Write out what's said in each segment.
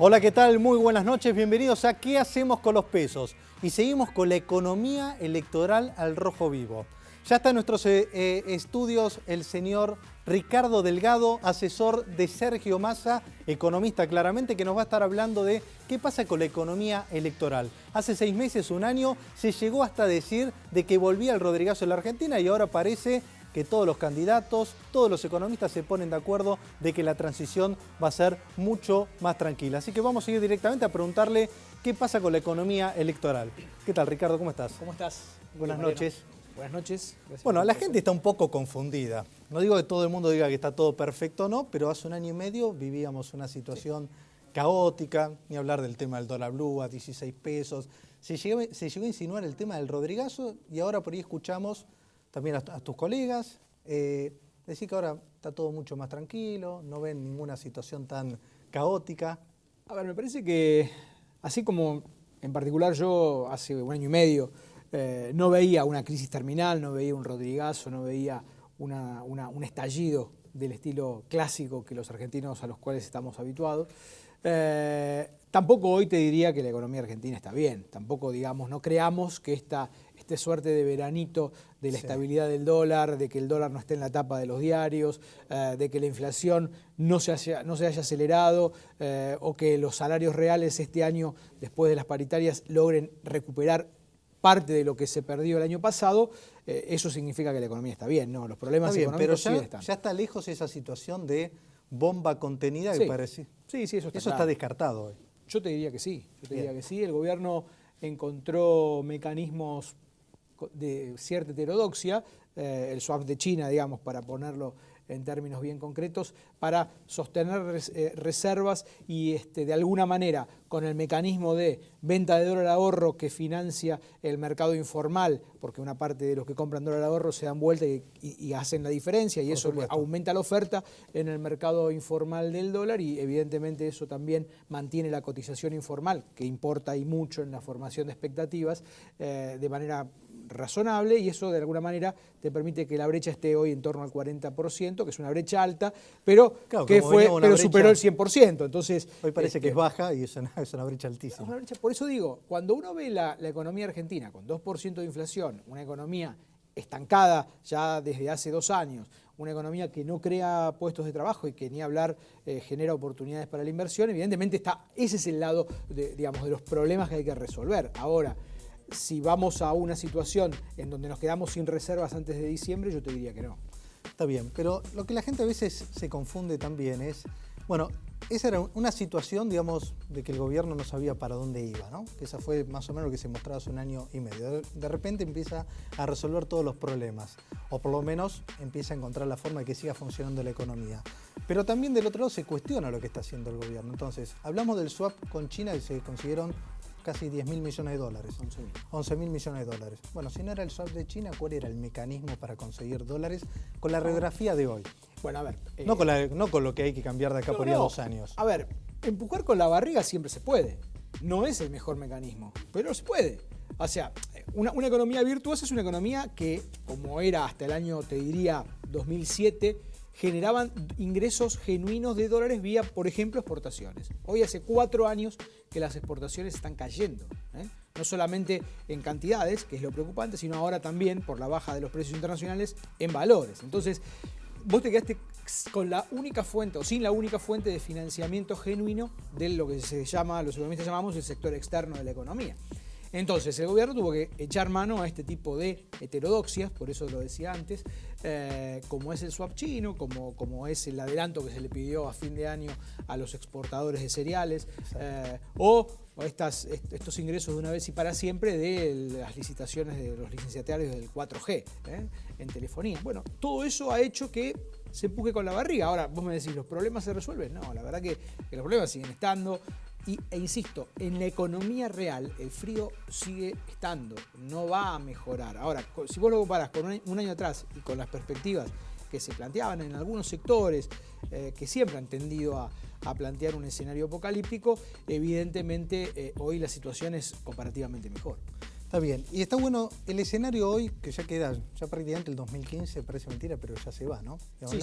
Hola, ¿qué tal? Muy buenas noches, bienvenidos a ¿Qué hacemos con los pesos? Y seguimos con la economía electoral al rojo vivo. Ya está en nuestros estudios el señor Ricardo Delgado, asesor de Sergio Massa, economista claramente, que nos va a estar hablando de qué pasa con la economía electoral. Hace 6 meses, un año, se llegó hasta decir de que volvía el Rodrigazo en la Argentina y ahora parece que todos los candidatos, todos los economistas se ponen de acuerdo de que la transición va a ser mucho más tranquila. Así que vamos a ir directamente a preguntarle qué pasa con la economía electoral. ¿Qué tal, Ricardo? ¿Cómo estás? ¿Cómo estás? Buenas noches. Buenas noches. Gracias. Bueno, la gente está un poco confundida. No digo que todo el mundo diga que está todo perfecto, no, pero hace un año y medio vivíamos una situación caótica, ni hablar del tema del dólar blue a 16 pesos. Se llegó a insinuar el tema del Rodrigazo y ahora por ahí escuchamos también a tus colegas decir que ahora está todo mucho más tranquilo, no ven ninguna situación tan caótica. A ver, me parece que así como en particular yo hace un año y medio no veía una crisis terminal, no veía un Rodrigazo, no veía un estallido del estilo clásico que los argentinos a los cuales estamos habituados. Tampoco hoy te diría que la economía argentina está bien. Tampoco, digamos, no creamos que esta suerte de veranito de la estabilidad del dólar, de que el dólar no esté en la tapa de los diarios, de que la inflación no se haya acelerado o que los salarios reales este año, después de las paritarias, logren recuperar parte de lo que se perdió el año pasado, eso significa que la economía está bien, ¿no? Los problemas económicos siguen estando. Ya está lejos esa situación de bomba contenida que parece. Sí, eso está Eso está descartado hoy. Yo te diría que sí, El gobierno encontró mecanismos de cierta heterodoxia, el swap de China, digamos, para ponerlo en términos bien concretos, para sostener reservas y de alguna manera con el mecanismo de venta de dólar ahorro que financia el mercado informal, porque una parte de los que compran dólar ahorro se dan vuelta y hacen la diferencia y eso aumenta la oferta en el mercado informal del dólar y evidentemente eso también mantiene la cotización informal, que importa y mucho en la formación de expectativas de manera razonable y eso de alguna manera te permite que la brecha esté hoy en torno al 40%, que es una brecha alta, pero claro, que superó el 100%. Entonces, hoy parece que es baja y es una brecha altísima. Es una brecha, por eso digo, cuando uno ve la economía argentina con 2% de inflación, una economía estancada ya desde hace 2 años, una economía que no crea puestos de trabajo y que ni hablar genera oportunidades para la inversión, evidentemente ese es el lado de los problemas que hay que resolver. Ahora, si vamos a una situación en donde nos quedamos sin reservas antes de diciembre, yo te diría que no. Está bien, pero lo que la gente a veces se confunde también es, bueno, esa era una situación, digamos, de que el gobierno no sabía para dónde iba, ¿no? Que esa fue más o menos lo que se mostraba hace un año y medio. De repente empieza a resolver todos los problemas, o por lo menos empieza a encontrar la forma de que siga funcionando la economía. Pero también del otro lado se cuestiona lo que está haciendo el gobierno. Entonces, hablamos del swap con China y se consiguieron casi 10.000 millones de dólares. 11.000 millones de dólares. Bueno, si no era el swap de China, ¿cuál era el mecanismo para conseguir dólares con la radiografía de hoy? Bueno, a ver. No con lo que hay que cambiar de acá por allá 2 años. A ver, empujar con la barriga siempre se puede. No es el mejor mecanismo, pero se puede. O sea, una economía virtuosa es una economía que, como era hasta el año, te diría, 2007, generaban ingresos genuinos de dólares vía, por ejemplo, exportaciones. Hoy hace 4 años que las exportaciones están cayendo, no solamente en cantidades, que es lo preocupante, sino ahora también por la baja de los precios internacionales en valores. Entonces, vos te quedaste con la única fuente, o sin la única fuente de financiamiento genuino de lo que los economistas llamamos el sector externo de la economía. Entonces, el gobierno tuvo que echar mano a este tipo de heterodoxias, por eso lo decía antes, como es el swap chino, como es el adelanto que se le pidió a fin de año a los exportadores de cereales, o estos ingresos de una vez y para siempre de las licitaciones de los licenciatarios del 4G en telefonía. Bueno, todo eso ha hecho que se empuje con la barriga. Ahora, vos me decís, ¿los problemas se resuelven? No, la verdad que los problemas siguen estando. E insisto, en la economía real el frío sigue estando, no va a mejorar. Ahora, si vos lo comparás con un año atrás y con las perspectivas que se planteaban en algunos sectores que siempre han tendido a plantear un escenario apocalíptico, evidentemente hoy la situación es comparativamente mejor. Está bien. Y está bueno el escenario hoy, que ya queda, ya prácticamente el 2015, parece mentira, pero ya se va, ¿no?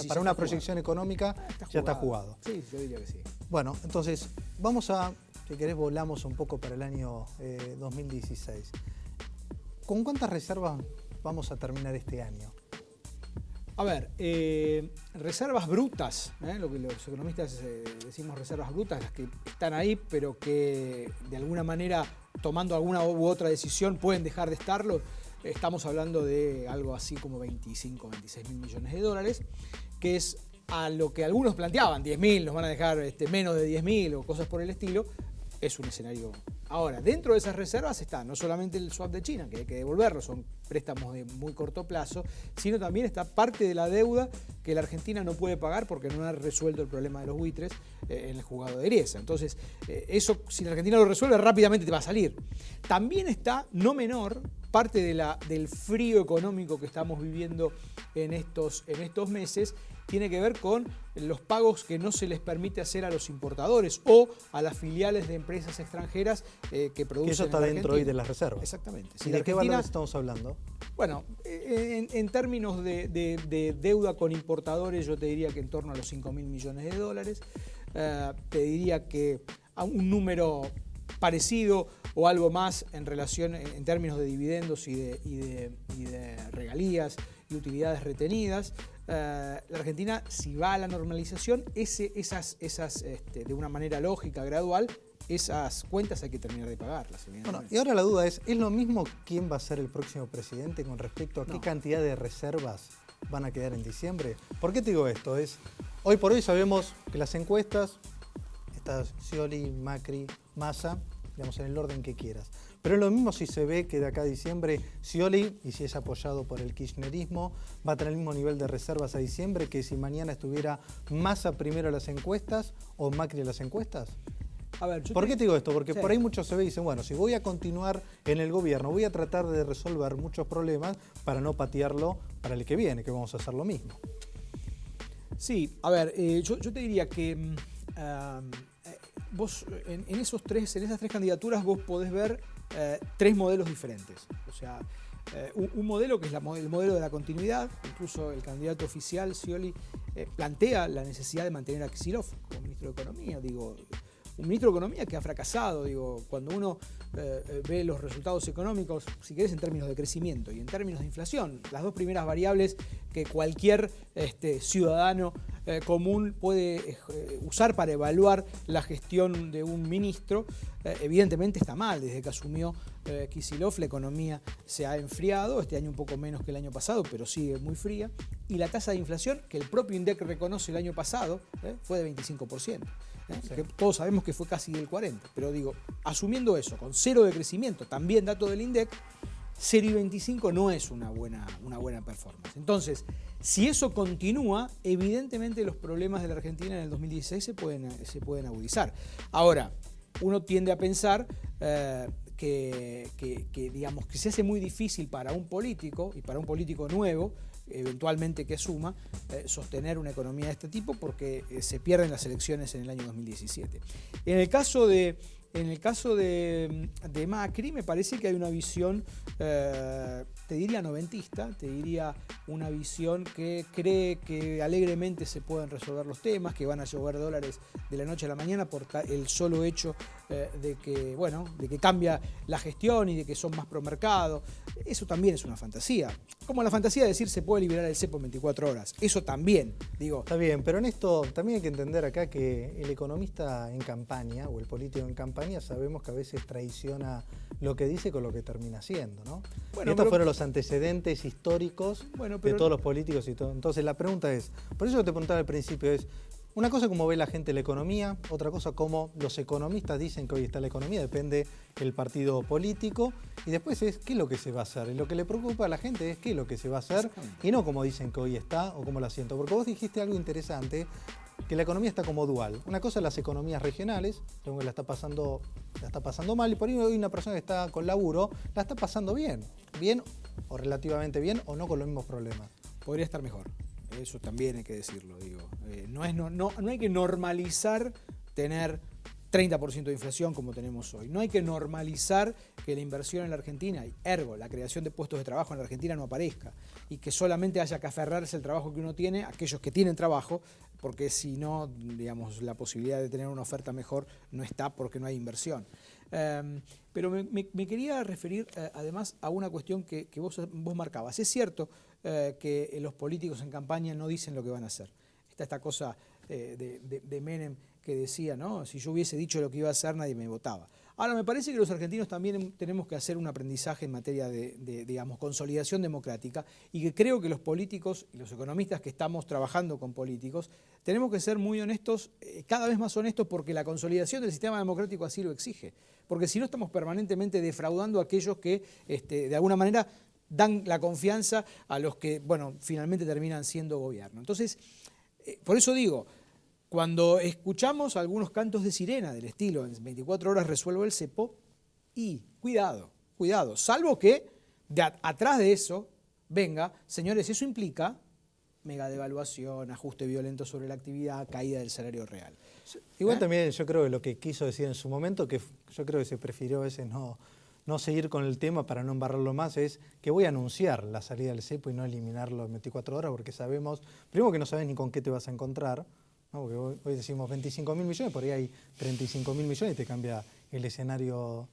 Para una proyección económica ya está jugado. Sí, yo diría que sí. Bueno, entonces, vamos a, si querés, volamos un poco para el año 2016. ¿Con cuántas reservas vamos a terminar este año? A ver, reservas brutas, lo que los economistas decimos reservas brutas, las que están ahí, pero que de alguna manera, tomando alguna u otra decisión, pueden dejar de estarlo. Estamos hablando de algo así como 25, 26 mil millones de dólares, que es a lo que algunos planteaban, 10.000, nos van a dejar menos de 10.000 o cosas por el estilo. Es un escenario. Ahora, dentro de esas reservas está no solamente el swap de China, que hay que devolverlo, son préstamos de muy corto plazo, sino también está parte de la deuda que la Argentina no puede pagar porque no ha resuelto el problema de los buitres en el juzgado de Griesa. Entonces, eso, si la Argentina lo resuelve, rápidamente te va a salir. También está, no menor, parte del frío económico que estamos viviendo en estos meses, tiene que ver con los pagos que no se les permite hacer a los importadores o a las filiales de empresas extranjeras que producen. Que eso está dentro hoy de las reservas. Exactamente. ¿Y de qué valor estamos hablando? Bueno, en términos de deuda con importadores, yo te diría que en torno a los 5.000 millones de dólares. Te diría que a un número parecido o algo más en relación, en términos de dividendos y de regalías y utilidades retenidas. La Argentina, si va a la normalización, esas de una manera lógica, gradual, esas cuentas hay que terminar de pagarlas. Bueno, y ahora la duda ¿es lo mismo quién va a ser el próximo presidente con respecto a qué cantidad de reservas van a quedar en diciembre? ¿Por qué te digo esto? Hoy por hoy sabemos que las encuestas, está Scioli, Macri, Massa, digamos en el orden que quieras. Pero es lo mismo si se ve que de acá a diciembre Scioli, y si es apoyado por el kirchnerismo, va a tener el mismo nivel de reservas a diciembre que si mañana estuviera Massa primero en las encuestas o Macri en las encuestas. A ver, ¿Por qué te digo esto? Porque por ahí muchos se ve y dicen, bueno, si voy a continuar en el gobierno, voy a tratar de resolver muchos problemas para no patearlo para el que viene, que vamos a hacer lo mismo. Sí, a ver, yo te diría que vos en esas tres candidaturas vos podés ver tres modelos diferentes. O sea, un modelo que es el modelo de la continuidad. Incluso el candidato oficial, Scioli, plantea la necesidad de mantener a Kicillof como ministro de Economía. Digo, un ministro de Economía que ha fracasado. Digo, cuando uno ve los resultados económicos, si querés, en términos de crecimiento y en términos de inflación, las dos primeras variables que cualquier ciudadano común puede usar para evaluar la gestión de un ministro, evidentemente está mal. Desde que asumió Kicillof, la economía se ha enfriado, este año un poco menos que el año pasado, pero sigue muy fría, y la tasa de inflación, que el propio INDEC reconoce el año pasado, fue de 25%. Sí. Que todos sabemos que fue casi del 40%, pero digo, asumiendo eso, con cero de crecimiento, también dato del INDEC, 0,25 no es una buena performance. Entonces, si eso continúa, evidentemente los problemas de la Argentina en el 2016 se pueden agudizar. Ahora, uno tiende a pensar que digamos, que se hace muy difícil para un político, y para un político nuevo, eventualmente que asuma, sostener una economía de este tipo porque se pierden las elecciones en el año 2017. En el caso de Macri, me parece que hay una visión, te diría noventista, te diría una visión que cree que alegremente se pueden resolver los temas, que van a llover dólares de la noche a la mañana por el solo hecho de que cambia la gestión y de que son más pro mercado. Eso también es una fantasía. Como la fantasía de decir se puede liberar el cepo en 24 horas. Eso también, digo. Está bien, pero en esto también hay que entender acá que el economista en campaña o el político en campaña sabemos que a veces traiciona lo que dice con lo que termina haciendo, ¿no? Bueno, y estos fueron los antecedentes históricos de todos los políticos y todo. Entonces la pregunta es, por eso te preguntaba al principio, es una cosa como ve la gente la economía, otra cosa como los economistas dicen que hoy está la economía, depende del partido político, y después es qué es lo que se va a hacer. Y lo que le preocupa a la gente es qué es lo que se va a hacer y no como dicen que hoy está o como la siento. Porque vos dijiste algo interesante, que la economía está como dual. Una cosa es las economías regionales, que la está pasando mal, y por ahí hay una persona que está con laburo, la está pasando bien o relativamente bien o no con los mismos problemas. Podría estar mejor. Eso también hay que decirlo, digo. No hay que normalizar tener 30% de inflación como tenemos hoy. No hay que normalizar que la inversión en la Argentina, y ergo, la creación de puestos de trabajo en la Argentina no aparezca y que solamente haya que aferrarse al trabajo que uno tiene, aquellos que tienen trabajo, porque si no, digamos, la posibilidad de tener una oferta mejor no está porque no hay inversión. Pero me quería referir además a una cuestión que vos marcabas. Es cierto que los políticos en campaña no dicen lo que van a hacer. Está esta cosa de Menem que decía, ¿no? Si yo hubiese dicho lo que iba a hacer, nadie me votaba. Ahora, me parece que los argentinos también tenemos que hacer un aprendizaje en materia de digamos, consolidación democrática, y que creo que los políticos y los economistas que estamos trabajando con políticos tenemos que ser muy honestos, cada vez más honestos, porque la consolidación del sistema democrático así lo exige. Porque si no, estamos permanentemente defraudando a aquellos que, de alguna manera, dan la confianza a los que, bueno, finalmente terminan siendo gobierno. Entonces, por eso digo, cuando escuchamos algunos cantos de sirena del estilo, en 24 horas resuelvo el cepo, y cuidado, salvo que atrás de eso venga, señores, eso implica mega devaluación, ajuste violento sobre la actividad, caída del salario real. Igual también yo creo que lo que quiso decir en su momento, que yo creo que se prefirió a veces no seguir con el tema para no embarrarlo más, es que voy a anunciar la salida del cepo y no eliminarlo en 24 horas, porque sabemos, primero que no sabes ni con qué te vas a encontrar, ¿no? Porque hoy decimos 25.000 millones, por ahí hay 35.000 millones y te cambia el escenario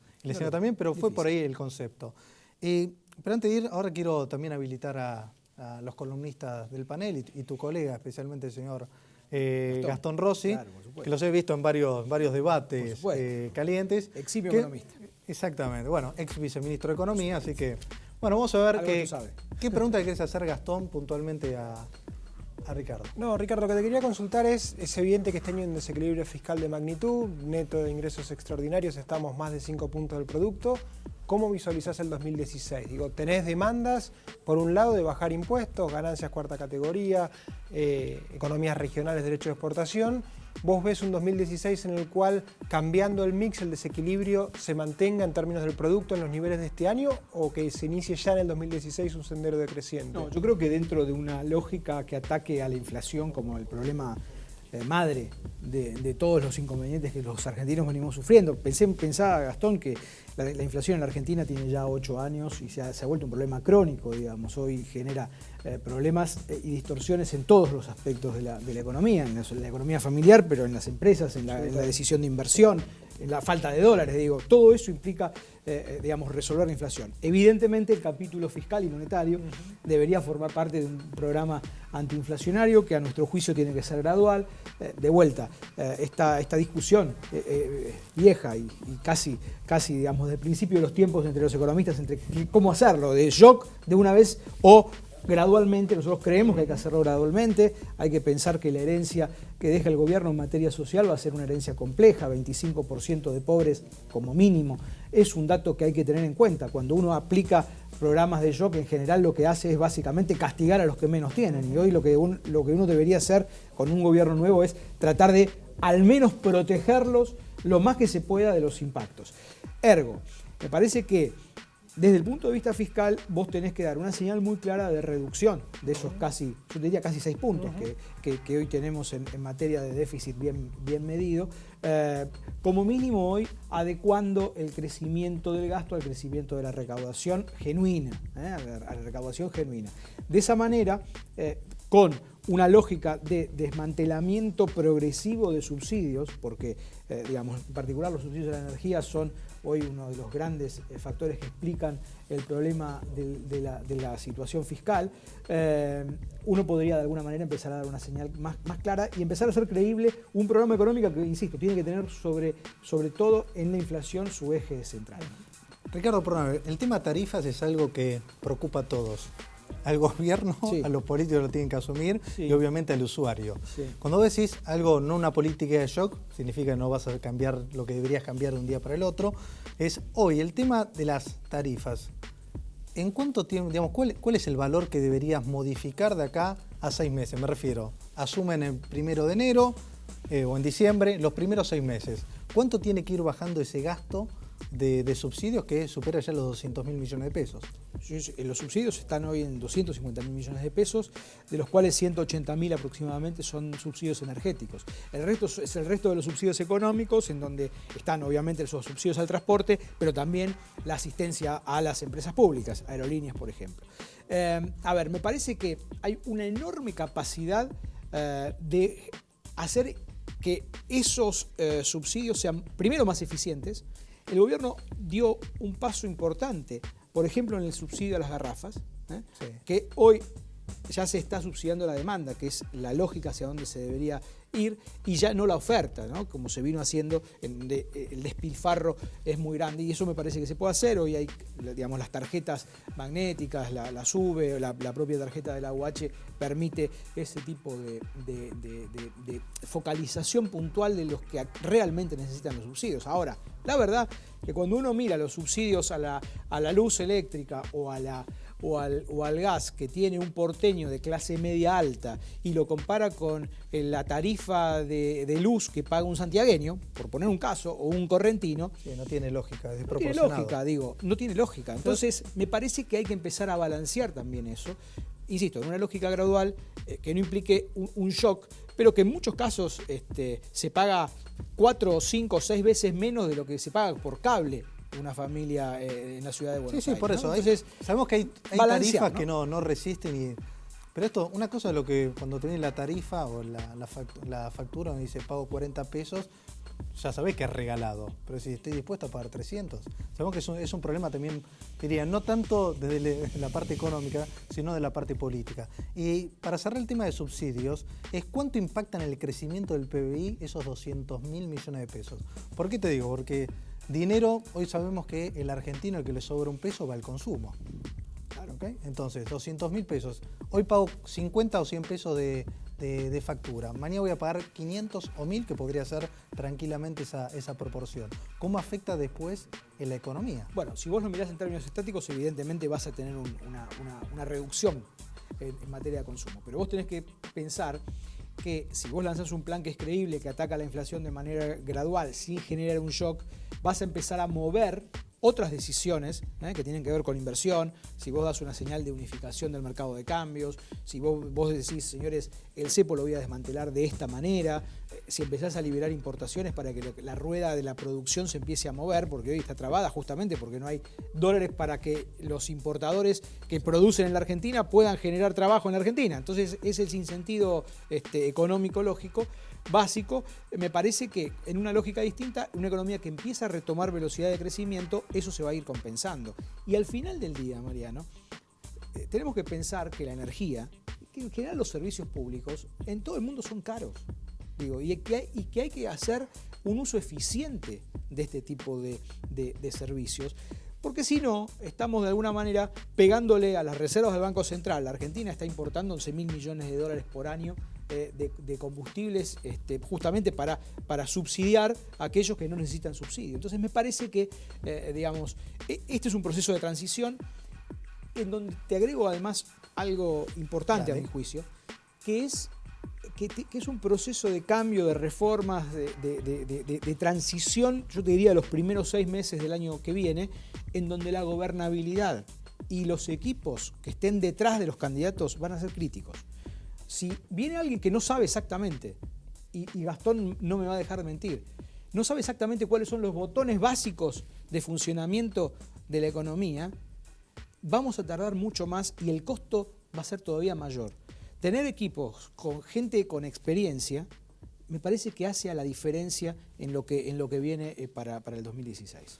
también, pero fue por ahí el concepto. Pero antes de ir, ahora quiero también habilitar a los columnistas del panel y tu colega, especialmente el señor Gastón Rossi, claro, que los he visto en varios debates calientes. Eximio economista. Exactamente, bueno, ex viceministro de Economía, así que, bueno, vamos a ver qué pregunta le querés hacer, Gastón, puntualmente a Ricardo. No, Ricardo, lo que te quería consultar es evidente que este año en desequilibrio fiscal de magnitud, neto de ingresos extraordinarios, estamos más de 5 puntos del producto. ¿Cómo visualizás el 2016? Digo, tenés demandas, por un lado, de bajar impuestos, ganancias cuarta categoría, economías regionales, derecho de exportación. ¿Vos ves un 2016 en el cual, cambiando el mix, el desequilibrio se mantenga en términos del producto en los niveles de este año, o que se inicie ya en el 2016 un sendero decreciente? No, yo creo que dentro de una lógica que ataque a la inflación como el problema madre de todos los inconvenientes que los argentinos venimos sufriendo. Pensaba, Gastón, que la inflación en la Argentina tiene ya 8 años y se ha vuelto un problema crónico, digamos. Hoy genera problemas y distorsiones en todos los aspectos de la economía, en la economía familiar, pero en las empresas, en la decisión de inversión, en la falta de dólares, digo. Todo eso implica, digamos, resolver la inflación. Evidentemente, el capítulo fiscal y monetario debería formar parte de un programa antiinflacionario que, a nuestro juicio, tiene que ser gradual. De vuelta, esta discusión vieja y casi, digamos, del principio de los tiempos entre los economistas, entre cómo hacerlo, de shock de una vez o gradualmente. Nosotros creemos que hay que hacerlo gradualmente. Hay que pensar que la herencia que deja el gobierno en materia social va a ser una herencia compleja, 25% de pobres como mínimo. Es un dato que hay que tener en cuenta. Cuando uno aplica programas de shock, en general lo que hace es básicamente castigar a los que menos tienen. Y hoy lo que uno debería hacer con un gobierno nuevo es tratar de al menos protegerlos lo más que se pueda de los impactos. Ergo, me parece que desde el punto de vista fiscal, vos tenés que dar una señal muy clara de reducción de esos casi, yo diría casi 6 puntos que hoy tenemos en materia de déficit bien medido, como mínimo hoy adecuando el crecimiento del gasto al crecimiento de la recaudación genuina, a la recaudación genuina. De esa manera, con una lógica de desmantelamiento progresivo de subsidios, porque, digamos, en particular los subsidios de la energía son hoy uno de los grandes factores que explican el problema de la situación fiscal, uno podría de alguna manera empezar a dar una señal más clara y empezar a hacer creíble un programa económico que, insisto, tiene que tener sobre todo en la inflación su eje central. Ricardo, perdón, el tema tarifas es algo que preocupa a todos. Al gobierno, sí. A los políticos lo tienen que asumir, sí. Y obviamente al usuario. Sí. Cuando vos decís algo, no una política de shock, significa que no vas a cambiar lo que deberías cambiar de un día para el otro, es hoy el tema de las tarifas. ¿En cuánto tiempo, digamos, cuál es el valor que deberías modificar de acá a 6 meses? Me refiero, asumen el 1 de enero o en diciembre, los primeros 6 meses. ¿Cuánto tiene que ir bajando ese gasto de subsidios que supera ya los 200.000 millones de pesos. Los subsidios están hoy en 250.000 millones de pesos, de los cuales 180.000 aproximadamente son subsidios energéticos. El resto es el resto de los subsidios económicos, en donde están obviamente esos subsidios al transporte, pero también la asistencia a las empresas públicas, aerolíneas, por ejemplo. A ver, me parece que hay una enorme capacidad de hacer que esos subsidios sean, primero, más eficientes. El gobierno dio un paso importante, por ejemplo, en el subsidio a las garrafas, Sí. que hoy ya se está subsidiando la demanda, que es la lógica hacia donde se debería ir, y ya no la oferta, ¿no? Como se vino haciendo, el despilfarro es muy grande, y eso me parece que se puede hacer. Hoy hay, digamos, las tarjetas magnéticas, la SUBE, la propia tarjeta de la UH permite ese tipo de focalización puntual de los que realmente necesitan los subsidios. Ahora, la verdad que cuando uno mira los subsidios a la luz eléctrica o al gas, que tiene un porteño de clase media alta, y lo compara con la tarifa de luz que paga un santiagueño, por poner un caso, o un correntino, Sí, no tiene lógica, es no tiene desproporcionado. lógica, no tiene lógica. Entonces, me parece que hay que empezar a balancear también eso. Insisto, en una lógica gradual que no implique un shock, pero que en muchos casos se paga 4, 5, 6 veces menos de lo que se paga por cable una familia en la ciudad de Buenos Aires. Por eso. ¿no? Entonces, sabemos que hay balancear, tarifas ¿no? que no resisten. Pero esto, una cosa es lo que cuando tenés la tarifa o la factura donde dice pago 40 pesos, ya sabés que es regalado. Pero si estoy dispuesto a pagar 300, sabemos que es un problema también, diría, no tanto desde la parte económica, sino de la parte política. Y para cerrar el tema de subsidios, es cuánto impactan en el crecimiento del PBI esos 200.000 millones de pesos. ¿Por qué te digo? Porque dinero, hoy sabemos que el argentino, el que le sobra un peso, va al consumo. Claro. ¿Okay? Entonces, 200.000 pesos. Hoy pago 50 o 100 pesos de factura. Mañana voy a pagar 500 o 1.000, que podría ser tranquilamente esa proporción. ¿Cómo afecta después en la economía? Bueno, si vos lo mirás en términos estáticos, evidentemente vas a tener una reducción en materia de consumo. Pero vos tenés que pensar que si vos lanzás un plan que es creíble, que ataca la inflación de manera gradual, sin generar un shock, vas a empezar a mover otras decisiones que tienen que ver con inversión. Si vos das una señal de unificación del mercado de cambios, si vos decís, señores, el cepo lo voy a desmantelar de esta manera, si empezás a liberar importaciones para que la rueda de la producción se empiece a mover, porque hoy está trabada justamente porque no hay dólares para que los importadores que producen en la Argentina puedan generar trabajo en la Argentina. Entonces, ese es el sinsentido económico lógico básico. Me parece que en una lógica distinta, una economía que empieza a retomar velocidad de crecimiento, eso se va a ir compensando. Y al final del día, Mariano, tenemos que pensar que la energía, que en general los servicios públicos, en todo el mundo son caros. Y que hay que hacer un uso eficiente de este tipo de servicios, porque si no, estamos de alguna manera pegándole a las reservas del Banco Central. La Argentina está importando 11.000 millones de dólares por año de combustibles justamente para subsidiar a aquellos que no necesitan subsidio. Entonces me parece que, este es un proceso de transición en donde te agrego además algo importante, a mi juicio, que es un proceso de cambio, de reformas, de transición, yo te diría los primeros 6 meses del año que viene, en donde la gobernabilidad y los equipos que estén detrás de los candidatos van a ser críticos. Si viene alguien que no sabe exactamente, y Gastón no me va a dejar de mentir, no sabe exactamente cuáles son los botones básicos de funcionamiento de la economía, vamos a tardar mucho más y el costo va a ser todavía mayor. Tener equipos con gente con experiencia me parece que hace a la diferencia en lo que viene para el 2016.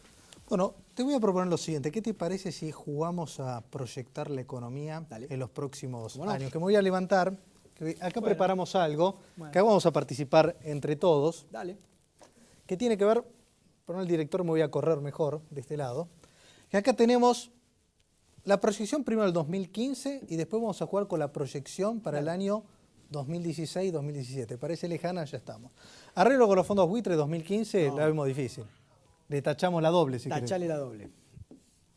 Bueno, te voy a proponer lo siguiente. ¿Qué te parece si jugamos a proyectar la economía en los próximos años? Que me voy a levantar. Acá preparamos algo, que vamos a participar entre todos. Dale. Que tiene que ver, por el director me voy a correr mejor de este lado. Que acá tenemos la proyección primero del 2015 y después vamos a jugar con la proyección para el año 2016-2017. Parece lejana, ya estamos. Arreglo con los fondos buitre 2015, la vemos difícil. Le tachamos la doble, si querés. Tachale la doble.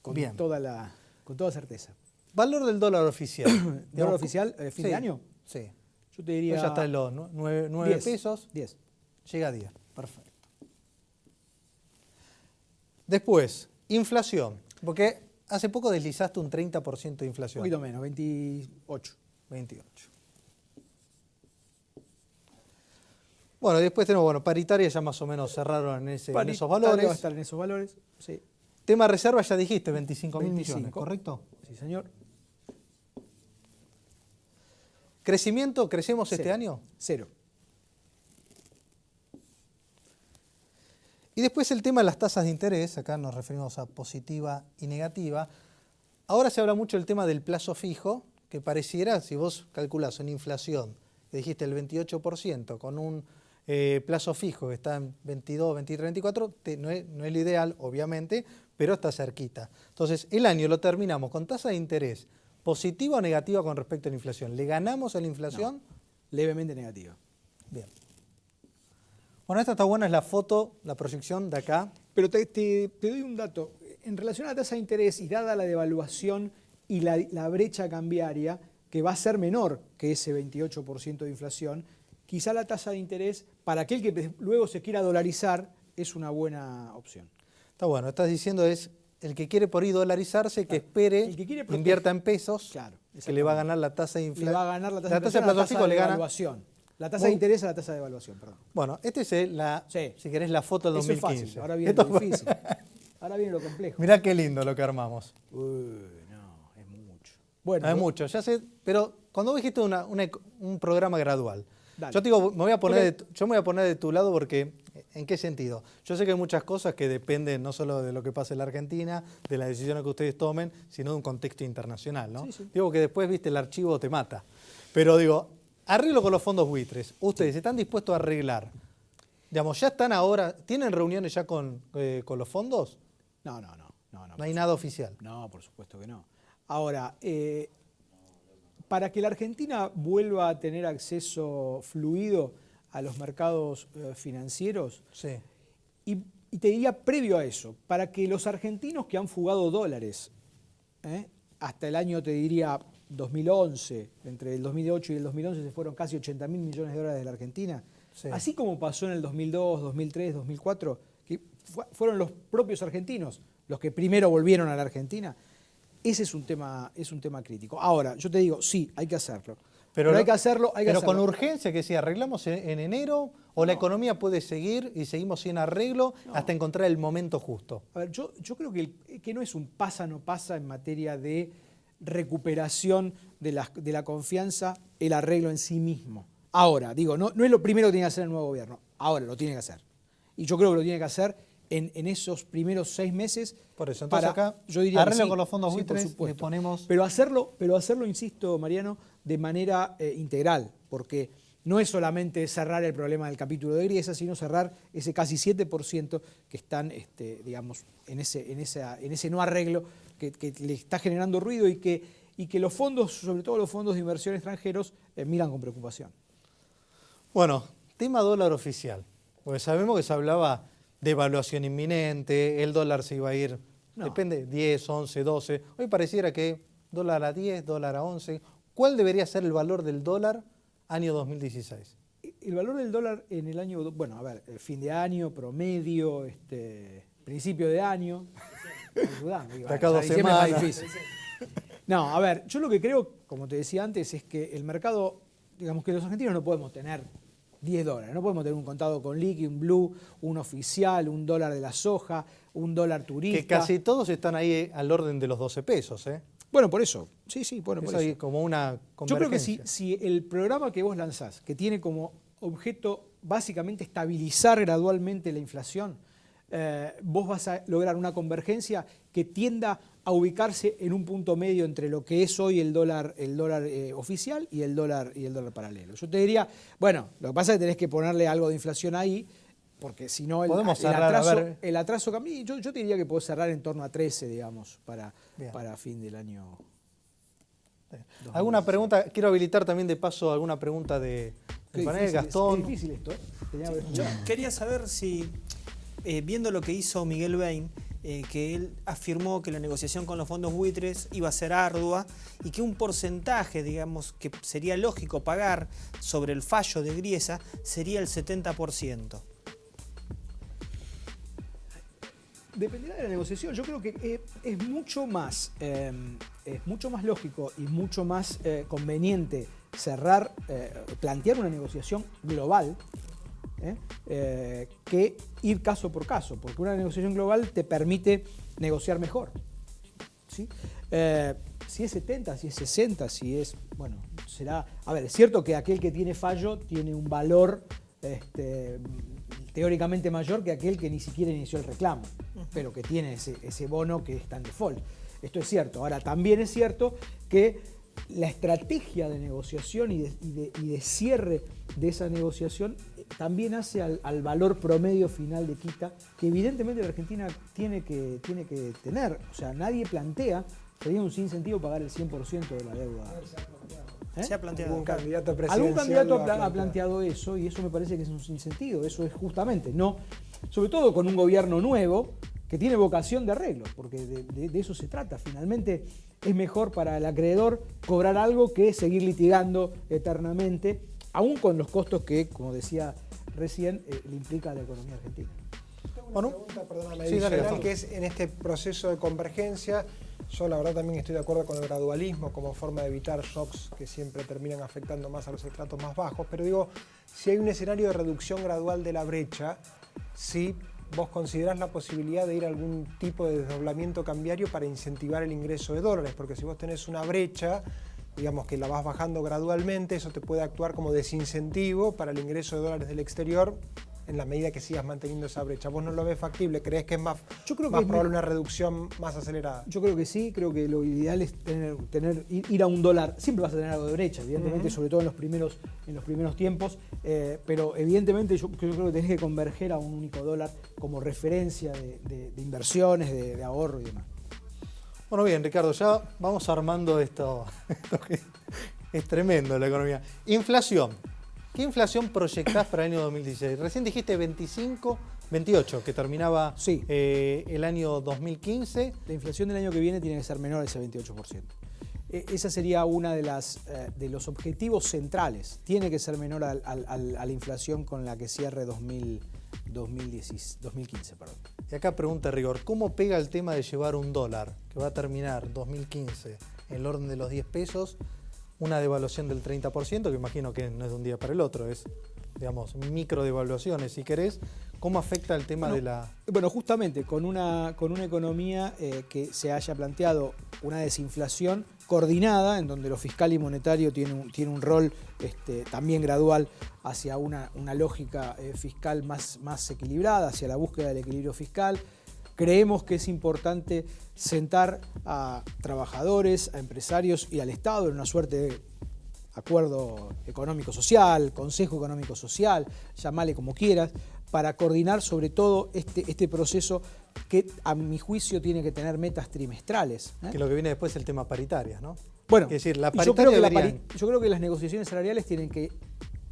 Con Bien. Con toda certeza. Valor del dólar oficial. ¿Dólar oficial fin de año? Sí. Yo te diría... Ya está en los 9 pesos. 10. Llega a 10. Perfecto. Después, inflación. Porque hace poco deslizaste un 30% de Un inflación. poquito menos, 28. 28. Bueno, y después tenemos, paritaria ya más o menos cerraron en esos Paritaria valores. va a estar en esos valores, sí. Tema reserva ya dijiste, 25.000 25. millones, ¿correcto? Sí, señor. ¿Crecimiento? ¿Crecemos este Cero. año? Cero. Y después el tema de las tasas de interés, acá nos referimos a positiva y negativa. Ahora se habla mucho del tema del plazo fijo, que pareciera, si vos calculás una inflación, que dijiste el 28%, con un plazo fijo que está en 22, 23, 24, no es lo ideal, obviamente, pero está cerquita. Entonces, el año lo terminamos con tasa de interés positiva o negativa con respecto a la inflación. ¿Le ganamos a la inflación? No, levemente negativa. Bien. Bueno, esta está buena, es la foto, la proyección de acá. Pero te doy un dato. En relación a la tasa de interés y dada la devaluación y la brecha cambiaria, que va a ser menor que ese 28% de inflación, quizá la tasa de interés, para aquel que luego se quiera dolarizar, es una buena opción. Está bueno, estás diciendo es el que quiere por ahí dolarizarse, que espere, El que quiere proteger. invierta en pesos, Claro, que le va a ganar la tasa de Le inflación. va a ganar la tasa de de inflación a la plazo tasa fijo de le gana. devaluación. La tasa de interés a la tasa de devaluación, perdón. Bueno, este es Sí. si querés, la foto del Eso es 2015. fácil, ahora viene Esto- lo difícil. Ahora viene lo complejo. Mirá qué lindo lo que armamos. No, es mucho. Bueno, No es mucho, ya sé, pero cuando vos dijiste un programa gradual, Dale. yo te digo, me voy a poner Ok. yo me voy a poner de tu lado porque, ¿en qué sentido? Yo sé que hay muchas cosas que dependen no solo de lo que pase en la Argentina, de las decisiones que ustedes tomen, sino de un contexto internacional, ¿no? Sí, sí. Digo que después, viste, el archivo te mata. Pero digo, arreglo con los fondos buitres. ¿Ustedes están dispuestos a arreglar? Digamos, ¿ya están ahora, tienen reuniones ya con los fondos? No. No hay nada oficial. No, por supuesto que no. Ahora, para que la Argentina vuelva a tener acceso fluido a los mercados financieros, Sí. y te diría previo a eso, para que los argentinos que han fugado dólares, hasta el año, te diría, 2011, entre el 2008 y el 2011 se fueron casi 80.000 millones de dólares de la Argentina, Sí. así como pasó en el 2002, 2003, 2004, que fueron los propios argentinos los que primero volvieron a la Argentina. Ese es un tema crítico. Ahora, yo te digo, sí, hay que hacerlo. Pero hay que hacerlo, pero con urgencia, que si arreglamos en enero, o la economía puede seguir y seguimos sin arreglo hasta encontrar el momento justo. A ver, yo creo que no es un pasa no pasa en materia de recuperación de la confianza, el arreglo en sí mismo. Ahora, digo, no es lo primero que tiene que hacer el nuevo gobierno. Ahora lo tiene que hacer. Y yo creo que lo tiene que hacer en esos primeros 6 meses. Por eso, entonces acá, yo diría arreglo sí, con los fondos sí, por buitres, supuesto. le ponemos... Pero hacerlo, insisto, Mariano, de manera integral, porque no es solamente cerrar el problema del capítulo de Griesa, sino cerrar ese casi 7% que están, digamos, en ese no arreglo que le está generando ruido y que los fondos, sobre todo los fondos de inversión extranjeros, miran con preocupación. Bueno, tema dólar oficial. Porque sabemos que se hablaba de evaluación inminente, el dólar se iba a ir, No. depende, 10, 11, 12. Hoy pareciera que dólar a 10, dólar a 11. ¿Cuál debería ser el valor del dólar año 2016? El valor del dólar en el año, bueno, a ver, fin de año, promedio, principio de año. Ayudame, De acá a 2 diciembre es más semanas. difícil. No, a ver, yo lo que creo, como te decía antes, es que el mercado, digamos que los argentinos no podemos tener 10 dólares, no podemos tener un contado con liqui, un blue, un oficial, un dólar de la soja, un dólar turista. Que casi todos están ahí al orden de los 12 pesos, ¿eh? Bueno, por eso. Sí, bueno, por Es ahí eso. como una Yo creo que convergencia. si el programa que vos lanzás, que tiene como objeto básicamente estabilizar gradualmente la inflación, vos vas a lograr una convergencia que tienda a ubicarse en un punto medio entre lo que es hoy el dólar oficial y el dólar paralelo. Yo te diría, bueno, lo que pasa es que tenés que ponerle algo de inflación ahí, porque si no Podemos cerrar, a ver. el atraso cambia. Yo te diría que podés cerrar en torno a 13, digamos, Bien. para fin del año. ¿Alguna pregunta? Quiero habilitar también de paso alguna pregunta de Qué panel, difícil, Gastón. Es difícil esto, ¿eh? Tenía que haber Yo escuchado. quería saber si, viendo lo que hizo Miguel Bain, que él afirmó que la negociación con los fondos buitres iba a ser ardua y que un porcentaje, digamos, que sería lógico pagar sobre el fallo de Griesa sería el 70%. Dependerá de la negociación. Yo creo que es mucho más lógico y mucho más conveniente plantear una negociación global que ir caso por caso, porque una negociación global te permite negociar mejor. ¿Sí? Si es 70, si es 60, si es... Bueno, será... A ver, es cierto que aquel que tiene fallo tiene un valor teóricamente mayor que aquel que ni siquiera inició el reclamo, pero que tiene ese bono que está en default. Esto es cierto. Ahora, también es cierto que la estrategia de negociación y de cierre de esa negociación también hace al valor promedio final de quita, que evidentemente la Argentina tiene que tener. O sea, nadie plantea, sería un sinsentivo pagar el 100% de la deuda. Se ha planteado. Algún candidato presidencial Algún candidato lo ha planteado eso, y eso me parece que es un sinsentido. Eso es justamente, no, sobre todo con un gobierno nuevo que tiene vocación de arreglo, porque de eso se trata. Finalmente es mejor para el acreedor cobrar algo que seguir litigando eternamente, aún con los costos que, como decía recién, le implica a la economía argentina. Una pregunta, perdóname, Sí, dale, adicional, Gastón. que es en este proceso de convergencia. Yo la verdad también estoy de acuerdo con el gradualismo como forma de evitar shocks que siempre terminan afectando más a los estratos más bajos, pero digo, si hay un escenario de reducción gradual de la brecha, si vos considerás la posibilidad de ir a algún tipo de desdoblamiento cambiario para incentivar el ingreso de dólares, porque si vos tenés una brecha, digamos que la vas bajando gradualmente, eso te puede actuar como desincentivo para el ingreso de dólares del exterior en la medida que sigas manteniendo esa brecha. ¿Vos no lo ves factible? ¿Crees que es más probable una reducción más acelerada? Yo creo que sí, creo que lo ideal es ir a un dólar. Siempre vas a tener algo de brecha, evidentemente, sobre todo en los primeros tiempos, pero evidentemente yo creo que tenés que converger a un único dólar como referencia de inversiones, de ahorro y demás. Bueno, bien, Ricardo, ya vamos armando esto que es tremendo la economía. Inflación. ¿Qué inflación proyectás para el año 2016? Recién dijiste 28, que terminaba Sí. El año 2015. La inflación del año que viene tiene que ser menor a ese 28%. Esa sería una de los objetivos centrales. Tiene que ser menor a la inflación con la que cierre 2015. Perdón. Y acá pregunta Rigor, ¿cómo pega el tema de llevar un dólar que va a terminar 2015 en el orden de los 10 pesos? Una devaluación del 30%, que imagino que no es de un día para el otro, es, digamos, micro devaluaciones, si querés. ¿Cómo afecta el tema de la...? Bueno, justamente con una economía que se haya planteado una desinflación coordinada, en donde lo fiscal y monetario tiene un rol también gradual hacia una lógica fiscal más equilibrada, hacia la búsqueda del equilibrio fiscal. Creemos que es importante sentar a trabajadores, a empresarios y al Estado en una suerte de acuerdo económico-social, consejo económico-social, llamale como quieras, para coordinar sobre todo este proceso que a mi juicio tiene que tener metas trimestrales. Que lo que viene después es el tema paritarias, ¿no? Bueno, es decir, la yo paritaria creo que las negociaciones salariales tienen que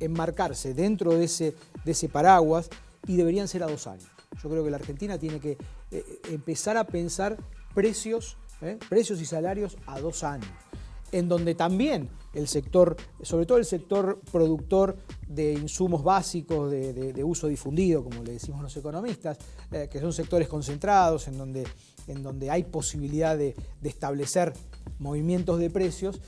enmarcarse dentro de ese paraguas y deberían ser a 2 años. Yo creo que la Argentina tiene que empezar a pensar precios y salarios a 2 años, en donde también el sector, sobre todo el sector productor de insumos básicos de uso difundido, como le decimos los economistas, que son sectores concentrados, en donde hay posibilidad de establecer movimientos de precios,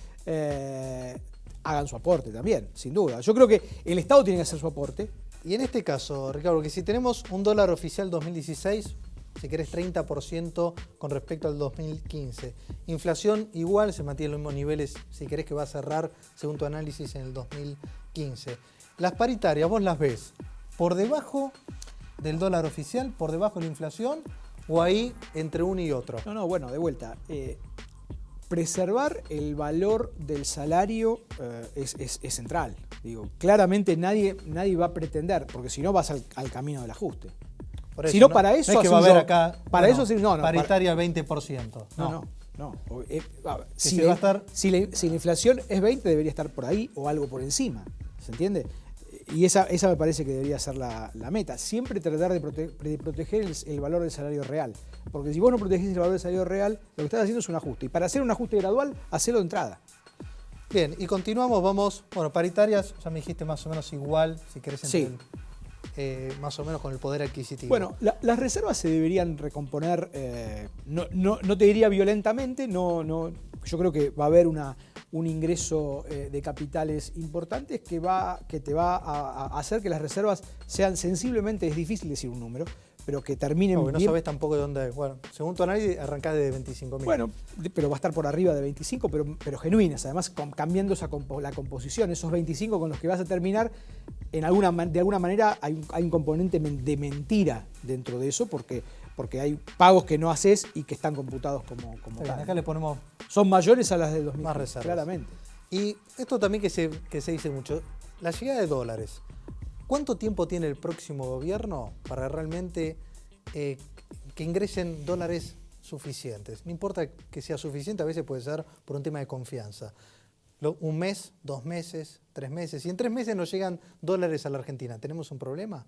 hagan su aporte también, sin duda. Yo creo que el Estado tiene que hacer su aporte. Y en este caso, Ricardo, que si tenemos un dólar oficial 2016, si querés 30% con respecto al 2015, inflación igual, se mantiene en los mismos niveles, si querés que va a cerrar, según tu análisis, en el 2015. Las paritarias, ¿vos las ves por debajo del dólar oficial, por debajo de la inflación, o ahí entre uno y otro? No, bueno, de vuelta. Preservar el valor del salario es central. Digo, claramente nadie va a pretender, porque si no vas al camino del ajuste. Por eso, si no, para eso no es que va a haber acá paritaria 20%. No. Si la inflación es 20, debería estar por ahí o algo por encima. ¿Se entiende? Y esa me parece que debería ser la meta. Siempre tratar de proteger el valor del salario real. Porque si vos no protegés el valor del salario real, lo que estás haciendo es un ajuste. Y para hacer un ajuste gradual, hacelo de entrada. Bien, y continuamos, vamos, bueno, paritarias, ya me dijiste más o menos igual, si querés entre Sí. el más o menos con el poder adquisitivo. Bueno, las reservas se deberían recomponer, no te diría violentamente, yo creo que va a haber un ingreso de capitales importantes que te va a hacer que las reservas sean sensiblemente, es difícil decir un número, pero que terminen porque no bien. sabes tampoco de dónde. Bueno, según tu análisis, arrancás de 25.000. Bueno, pero va a estar por arriba de 25, pero genuinas. Además, cambiando la composición, esos 25 con los que vas a terminar, de alguna manera hay un componente de mentira dentro de eso, porque hay pagos que no haces y que están computados como tal. Acá le ponemos Son mayores a las del 2000, más reservas. claramente. Y esto también que se dice mucho, la llegada de dólares. ¿Cuánto tiempo tiene el próximo gobierno para realmente que ingresen dólares suficientes? No importa que sea suficiente, a veces puede ser por un tema de confianza. ¿Un mes, 2 meses, 3 meses? Si en 3 meses no llegan dólares a la Argentina, ¿tenemos un problema?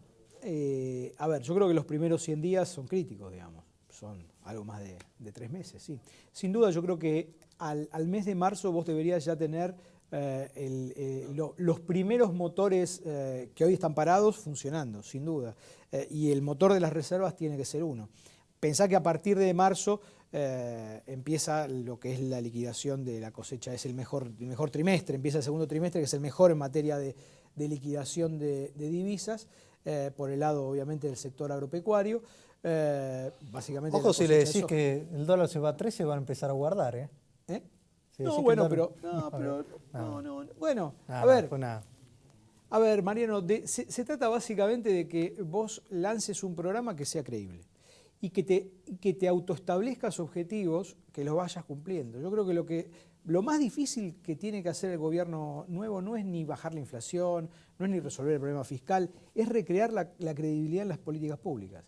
A ver, yo creo que los primeros 100 días son críticos, digamos. Son algo más de 3 meses, sí. Sin duda, yo creo que al mes de marzo vos deberías ya tener los primeros motores que hoy están parados funcionando, sin duda. Y el motor de las reservas tiene que ser uno. Pensá que a partir de marzo empieza lo que es la liquidación de la cosecha, es el mejor trimestre, empieza el segundo trimestre, que es el mejor en materia de liquidación de divisas, por el lado obviamente del sector agropecuario. Básicamente ojo, si le decís que el dólar se va a 13, van a empezar a guardar, ¿eh? No, bueno, bueno, a ver, Mariano, se trata básicamente de que vos lances un programa que sea creíble y que te autoestablezcas objetivos que los vayas cumpliendo. Yo creo que lo más difícil que tiene que hacer el gobierno nuevo no es ni bajar la inflación, no es ni resolver el problema fiscal, es recrear la credibilidad en las políticas públicas.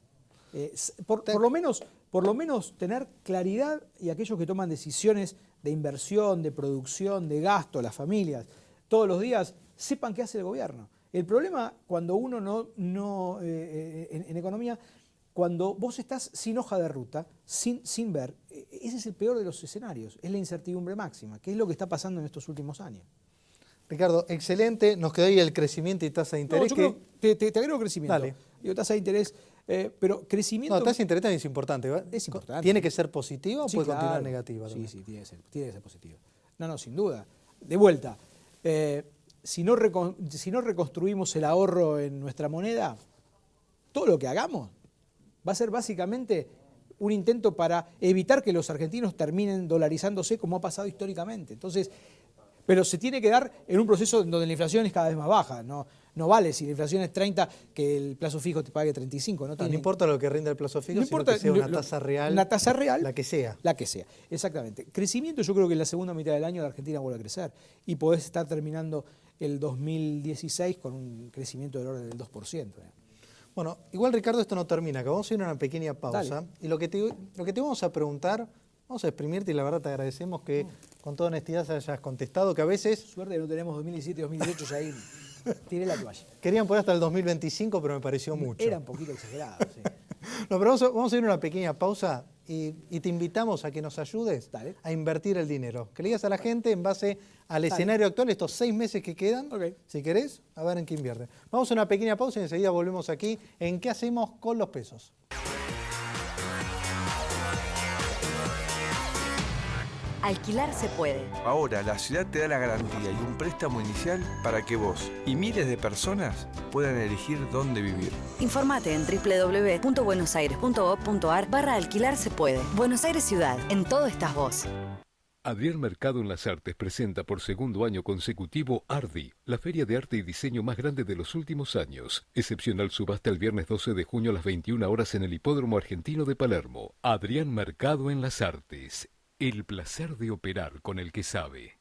Por lo menos tener claridad, y aquellos que toman decisiones de inversión, de producción, de gasto, las familias, todos los días, sepan qué hace el gobierno. El problema cuando uno en economía, cuando vos estás sin hoja de ruta, sin ver, ese es el peor de los escenarios, es la incertidumbre máxima, que es lo que está pasando en estos últimos años. Ricardo, excelente, nos quedó ahí el crecimiento y tasa de interés. No, yo creo, te agrego crecimiento. Dale. Digo, tasa de interés, pero crecimiento... No, tasa de interés también es importante. ¿verdad? Es importante. ¿Tiene que ser positiva o Sí, puede claro. continuar negativa? Sí, tiene que ser positiva. No, sin duda. De vuelta, si no reconstruimos el ahorro en nuestra moneda, todo lo que hagamos va a ser básicamente un intento para evitar que los argentinos terminen dolarizándose como ha pasado históricamente. Entonces, pero se tiene que dar en un proceso donde la inflación es cada vez más baja. No vale si la inflación es 30 que el plazo fijo te pague 35. No importa lo que rinda el plazo fijo, no sino importa, que sea una tasa real. Una tasa real. La que sea. La que sea, exactamente. Crecimiento, yo creo que en la segunda mitad del año la Argentina vuelve a crecer. Y podés estar terminando el 2016 con un crecimiento del orden del 2%. Bueno, igual Ricardo, esto no termina, que vamos a ir a una pequeña pausa. Dale. Y lo que te vamos a preguntar, vamos a exprimirte y la verdad te agradecemos que con toda honestidad hayas contestado, que a veces... Suerte que no tenemos 2017, 2018, ya ahí tiré la toalla. Querían poner hasta el 2025, pero me pareció mucho. Era un poquito exagerado, sí. No, pero vamos a ir a una pequeña pausa y te invitamos a que nos ayudes a invertir el dinero. Que le digas a la gente en base al escenario actual, estos 6 meses que quedan, si querés, a ver en qué invierte. Vamos a una pequeña pausa y enseguida volvemos aquí en ¿Qué hacemos con los pesos? Alquilar se puede. Ahora la ciudad te da la garantía y un préstamo inicial para que vos y miles de personas puedan elegir dónde vivir. Informate en www.buenosaires.gov.ar/alquilar se puede. Buenos Aires Ciudad, en todo estás vos. Adrián Mercado en las Artes presenta por segundo año consecutivo ARDI, la feria de arte y diseño más grande de los últimos años. Excepcional subasta el viernes 12 de junio a las 21 horas en el Hipódromo Argentino de Palermo. Adrián Mercado en las Artes. El placer de operar con el que sabe.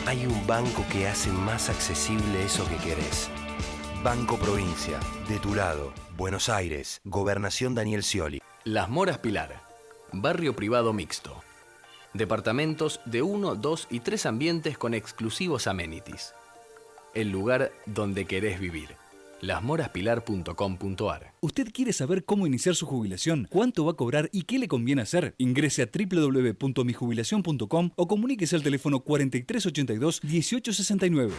Hay un banco que hace más accesible eso que querés. Banco Provincia, de tu lado, Buenos Aires, Gobernación Daniel Scioli. Las Moras Pilar. Barrio privado mixto. Departamentos de 1, 2 y 3 ambientes con exclusivos amenities. El lugar donde querés vivir. lasmoraspilar.com.ar. ¿Usted quiere saber cómo iniciar su jubilación? ¿Cuánto va a cobrar y qué le conviene hacer? Ingrese a www.mijubilacion.com o comuníquese al teléfono 4382 1869.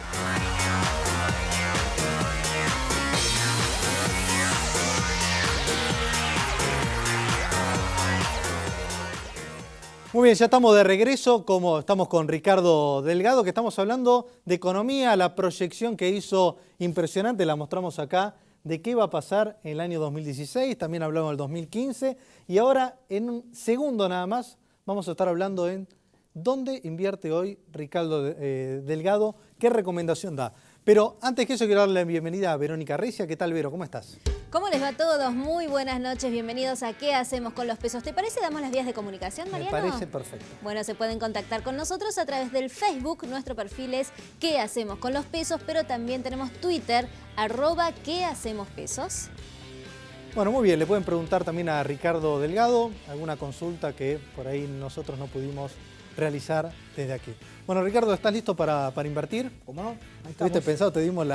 Muy bien, ya estamos de regreso, como estamos con Ricardo Delgado, que estamos hablando de economía, la proyección que hizo impresionante, la mostramos acá, de qué va a pasar en el año 2016, también hablamos del 2015, y ahora en un segundo nada más vamos a estar hablando en dónde invierte hoy Ricardo Delgado, qué recomendación da. Pero antes que eso quiero darle la bienvenida a Verónica Recia. ¿Qué tal, Vero? ¿Cómo estás? ¿Cómo les va a todos? Muy buenas noches, bienvenidos a ¿Qué hacemos con los pesos? ¿Te parece damos las vías de comunicación, Mariano? Me parece perfecto. Bueno, se pueden contactar con nosotros a través del Facebook, nuestro perfil es ¿Qué hacemos con los pesos? Pero también tenemos Twitter, @¿Qué hacemos pesos? Bueno, muy bien, le pueden preguntar también a Ricardo Delgado alguna consulta que por ahí nosotros no pudimos realizar desde aquí. Bueno, Ricardo, ¿estás listo para invertir? ¿Cómo no? Ahí estamos. ¿Tuviste pensado? Te dimos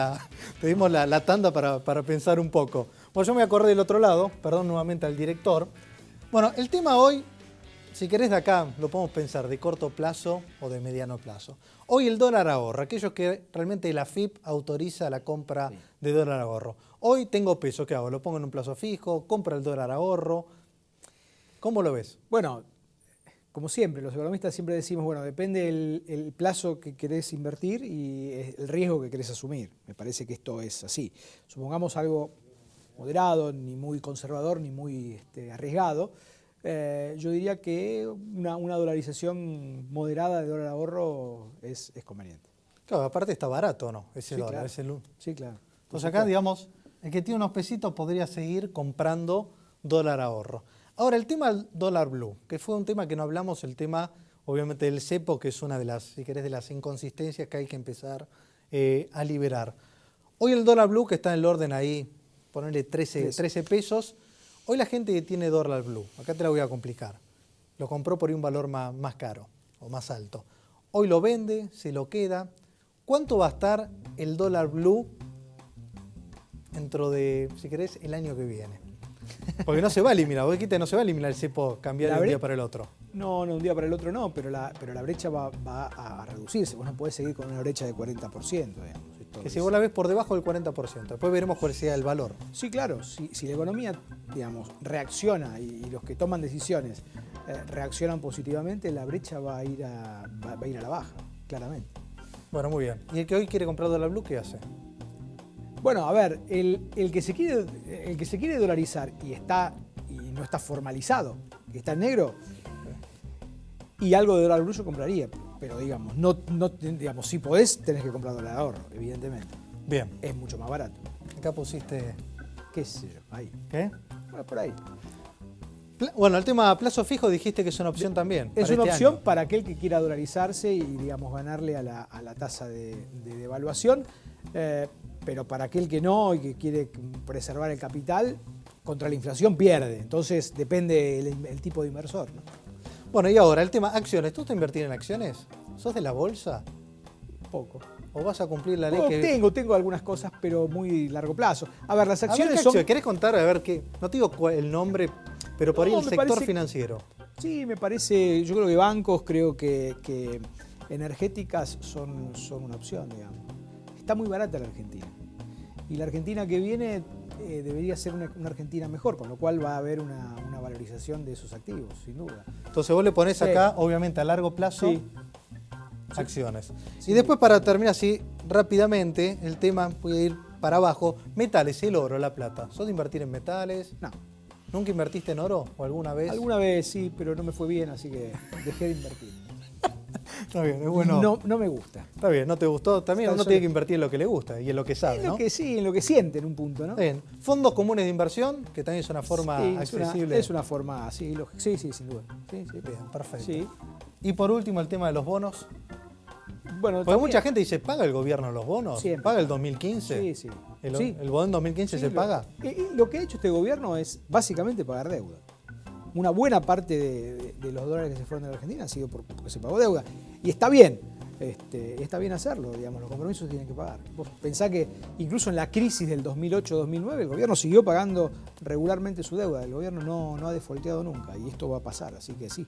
la tanda para pensar un poco. Bueno, yo me acordé del otro lado, perdón nuevamente al director. Bueno, el tema hoy, si querés de acá, lo podemos pensar de corto plazo o de mediano plazo. Hoy el dólar ahorro, aquellos que realmente la AFIP autoriza la compra de dólar ahorro. Hoy tengo peso, ¿qué hago? ¿Lo pongo en un plazo fijo? ¿Compra el dólar ahorro? ¿Cómo lo ves? Bueno, como siempre, los economistas siempre decimos, bueno, depende el plazo que querés invertir y el riesgo que querés asumir. Me parece que esto es así. Supongamos algo moderado, ni muy conservador, ni muy arriesgado. Yo diría que una dolarización moderada de dólar ahorro es conveniente. Claro, aparte está barato, ¿no? Ese Sí, dólar. claro. Sí, claro. Entonces acá, digamos, el que tiene unos pesitos podría seguir comprando dólar ahorro. Ahora, el tema del dólar blue, que fue un tema que no hablamos, el tema, obviamente, del cepo, que es una de las, si querés, de las inconsistencias que hay que empezar a liberar. Hoy el dólar blue, que está en el orden ahí, ponerle 13 pesos, hoy la gente que tiene dólar blue, acá te la voy a complicar, lo compró por ahí un valor más caro o más alto. Hoy lo vende, se lo queda. ¿Cuánto va a estar el dólar blue dentro de, si querés, el año que viene? Porque no se va a eliminar, vos dijiste, no se va a eliminar el cepo, cambiar de un día para el otro. No, de un día para el otro no, pero la brecha va a reducirse. Vos no podés seguir con una brecha de 40%, digamos. Que si vos la ves por debajo del 40%, después veremos cuál sea el valor. Sí, claro, si la economía, digamos, reacciona y los que toman decisiones reaccionan positivamente, la brecha va a ir a la baja, claramente. Bueno, muy bien. ¿Y el que hoy quiere comprar dólar blue, qué hace? Bueno, a ver, el que se quiere dolarizar y no está formalizado, que está en negro, y algo de dólar blue yo compraría, pero digamos, digamos, si podés, tenés que comprar dólar ahorro, evidentemente. Bien. Es mucho más barato. Acá pusiste... ¿Qué sé yo? Ahí. ¿Qué? Bueno, por ahí. Bueno, el tema plazo fijo dijiste que es una opción también. Es una opción para aquel que quiera dolarizarse y, digamos, ganarle a la tasa de devaluación. Pero para aquel que no y que quiere preservar el capital, contra la inflación pierde. Entonces depende el tipo de inversor, ¿no? Bueno, y ahora el tema acciones. ¿Tú te invertir en acciones? ¿Sos de la bolsa? Poco. ¿O vas a cumplir la ley Tengo algunas cosas, pero muy largo plazo. A ver, las acciones son... ¿Querés contar? A ver, no te digo el nombre, pero por ahí el sector financiero. Sí, me parece, yo creo que bancos, creo que energéticas son una opción, digamos. Está muy barata la Argentina. Y la Argentina que viene debería ser una Argentina mejor, con lo cual va a haber una valorización de esos activos, sin duda. Entonces vos le ponés acá, obviamente a largo plazo, acciones. Sí. Y después, para terminar así rápidamente, el tema, voy a ir para abajo, metales, el oro, la plata. ¿Sos de invertir en metales? No. ¿Nunca invertiste en oro o alguna vez? Alguna vez sí, pero no me fue bien, así que dejé de invertir. Está bien, es bueno. No me gusta. Está bien, ¿no te gustó? También uno tiene que invertir en lo que le gusta y en lo que sabe, en lo que sí, en lo que siente en un punto, ¿no? Está bien. Fondos comunes de inversión, que también es una forma accesible. Es una forma, sí, sin duda. Sí, bien, perfecto. Sí. Y por último, el tema de los bonos. Bueno, porque mucha gente dice, ¿paga el gobierno los bonos? Siempre. ¿Paga el 2015? Sí. ¿El bono en 2015 se paga? Lo que ha hecho este gobierno es básicamente pagar deuda. una buena parte de los dólares que se fueron de la Argentina han sido porque se pagó deuda. Y está bien. Está bien hacerlo, digamos, los compromisos tienen que pagar. Vos pensá que incluso en la crisis del 2008-2009 el gobierno siguió pagando regularmente su deuda, el gobierno no ha defaulteado nunca y esto va a pasar, así que sí.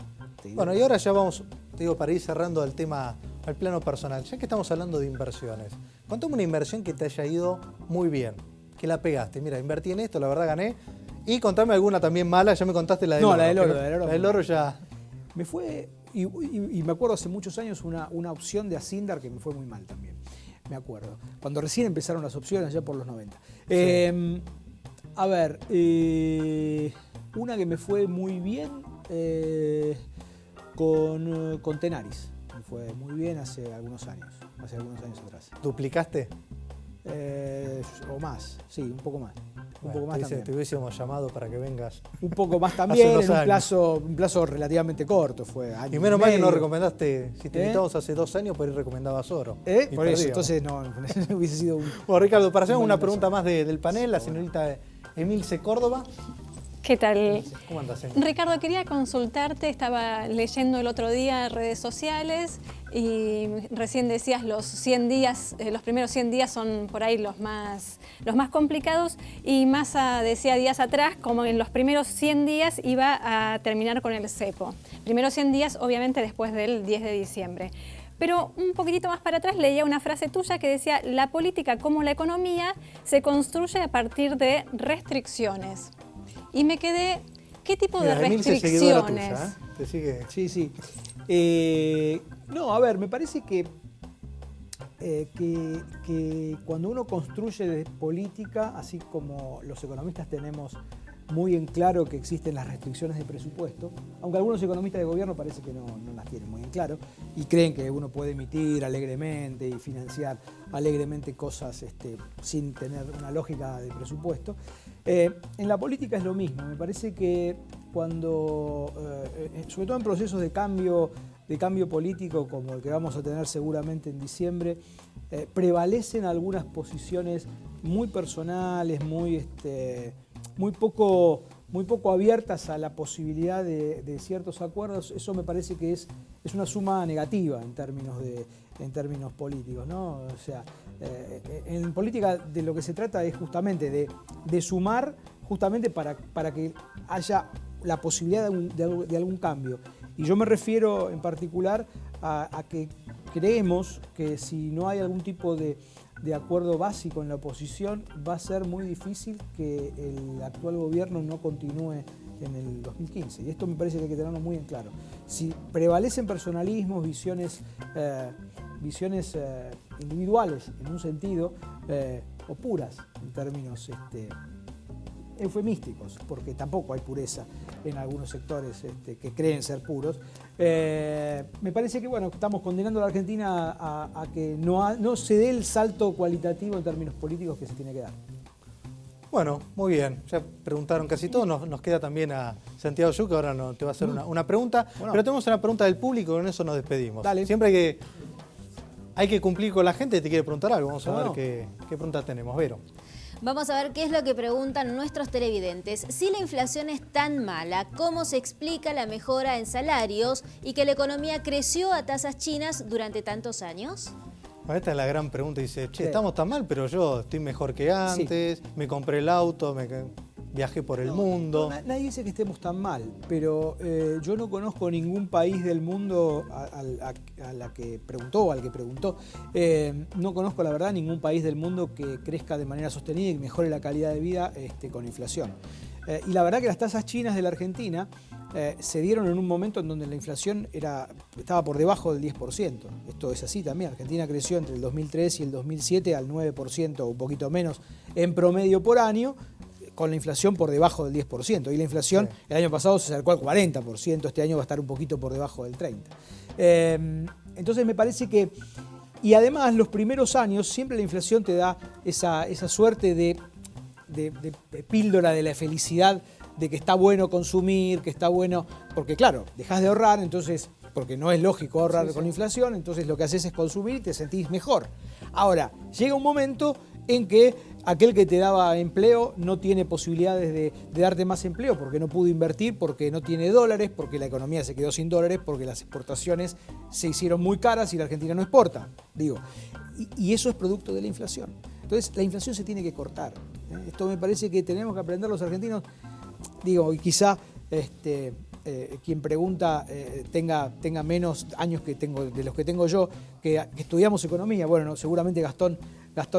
Bueno, y ahora ya vamos, te digo, para ir cerrando al tema, al plano personal, ya que estamos hablando de inversiones, contame una inversión que te haya ido muy bien, que la pegaste, mira, invertí en esto, la verdad gané, y contame alguna también mala, ya me contaste la del oro. No, la del oro. La del oro ya... Me fue... Y me acuerdo hace muchos años una opción de Asindar que me fue muy mal también. Me acuerdo. Cuando recién empezaron las opciones, ya por los 90. Sí. A ver, una que me fue muy bien con Tenaris. Me fue muy bien hace algunos años atrás. ¿Duplicaste? O más, sí, un poco más. Un poco más también. Te hubiésemos llamado para que vengas. Un poco más también, en un plazo relativamente corto. Fue y menos mal que no recomendaste, si te invitamos hace 2 años, por ahí recomendabas oro. Por eso, entonces no hubiese sido un... Bueno, Ricardo, para hacer una pregunta más del panel, la señorita Emilce Córdoba. ¿Qué tal? ¿Cómo andas, Emilce? Ricardo, quería consultarte, estaba leyendo el otro día redes sociales y recién decías los 100 días, los primeros 100 días son por ahí los más complicados y Massa decía días atrás como en los primeros 100 días iba a terminar con el cepo. Primeros 100 días obviamente después del 10 de diciembre. Pero un poquitito más para atrás leía una frase tuya que decía la política como la economía se construye a partir de restricciones. Y me quedé, ¿qué tipo de restricciones? Tuya, ¿Te sigue? Sí. No, a ver, me parece que cuando uno construye de política, así como los economistas tenemos muy en claro que existen las restricciones de presupuesto, aunque algunos economistas de gobierno parece que no las tienen muy en claro y creen que uno puede emitir alegremente y financiar alegremente cosas sin tener una lógica de presupuesto. En la política es lo mismo. Me parece que cuando, sobre todo en procesos de cambio político como el que vamos a tener seguramente en diciembre, prevalecen algunas posiciones muy personales, muy poco abiertas a la posibilidad de ciertos acuerdos. Eso me parece que es una suma negativa en términos políticos, ¿no? O sea, en política de lo que se trata es justamente de sumar justamente para que haya la posibilidad de algún cambio. Y yo me refiero en particular a que creemos que si no hay algún tipo de acuerdo básico en la oposición, va a ser muy difícil que el actual gobierno no continúe en el 2015. Y esto me parece que hay que tenerlo muy en claro. Si prevalecen personalismos, visiones individuales en un sentido, o puras en términos eufemísticos, porque tampoco hay pureza en algunos sectores que creen ser puros. Me parece que estamos condenando a la Argentina a que no se dé el salto cualitativo en términos políticos que se tiene que dar. Bueno, muy bien. Ya preguntaron casi todo. Nos queda también a Santiago Yu, que ahora te va a hacer una pregunta. Bueno. Pero tenemos una pregunta del público y con eso nos despedimos. Dale. Siempre hay que cumplir con la gente, te quiere preguntar algo. Vamos a ver qué pregunta tenemos. Vero. Vamos a ver qué es lo que preguntan nuestros televidentes. Si la inflación es tan mala, ¿cómo se explica la mejora en salarios y que la economía creció a tasas chinas durante tantos años? Bueno, esta es la gran pregunta. Dice, estamos tan mal, pero yo estoy mejor que antes, me compré el auto, viajé por el mundo. Nadie dice que estemos tan mal, pero yo no conozco ningún país del mundo a la que preguntó, al que preguntó. No conozco, la verdad, ningún país del mundo que crezca de manera sostenida y mejore la calidad de vida con inflación. Y la verdad que las tasas chinas de la Argentina se dieron en un momento en donde la inflación estaba por debajo del 10%. Esto es así también. Argentina creció entre el 2003 y el 2007 al 9% o un poquito menos en promedio por año, con la inflación por debajo del 10%. Y la inflación el año pasado se acercó al 40%, este año va a estar un poquito por debajo del 30%. Entonces me parece que... Y además los primeros años siempre la inflación te da esa suerte de píldora de la felicidad, de que está bueno consumir, que está bueno... Porque claro, dejas de ahorrar, entonces... Porque no es lógico ahorrar con inflación, entonces lo que haces es consumir y te sentís mejor. Ahora, llega un momento en que aquel que te daba empleo no tiene posibilidades de darte más empleo porque no pudo invertir, porque no tiene dólares, porque la economía se quedó sin dólares, porque las exportaciones se hicieron muy caras y la Argentina no exporta. Digo, y eso es producto de la inflación. Entonces, la inflación se tiene que cortar. Esto me parece que tenemos que aprender los argentinos. Digo, y quizá quien pregunta tenga menos años de los que tengo yo, que estudiamos economía. Bueno, no, seguramente Gastón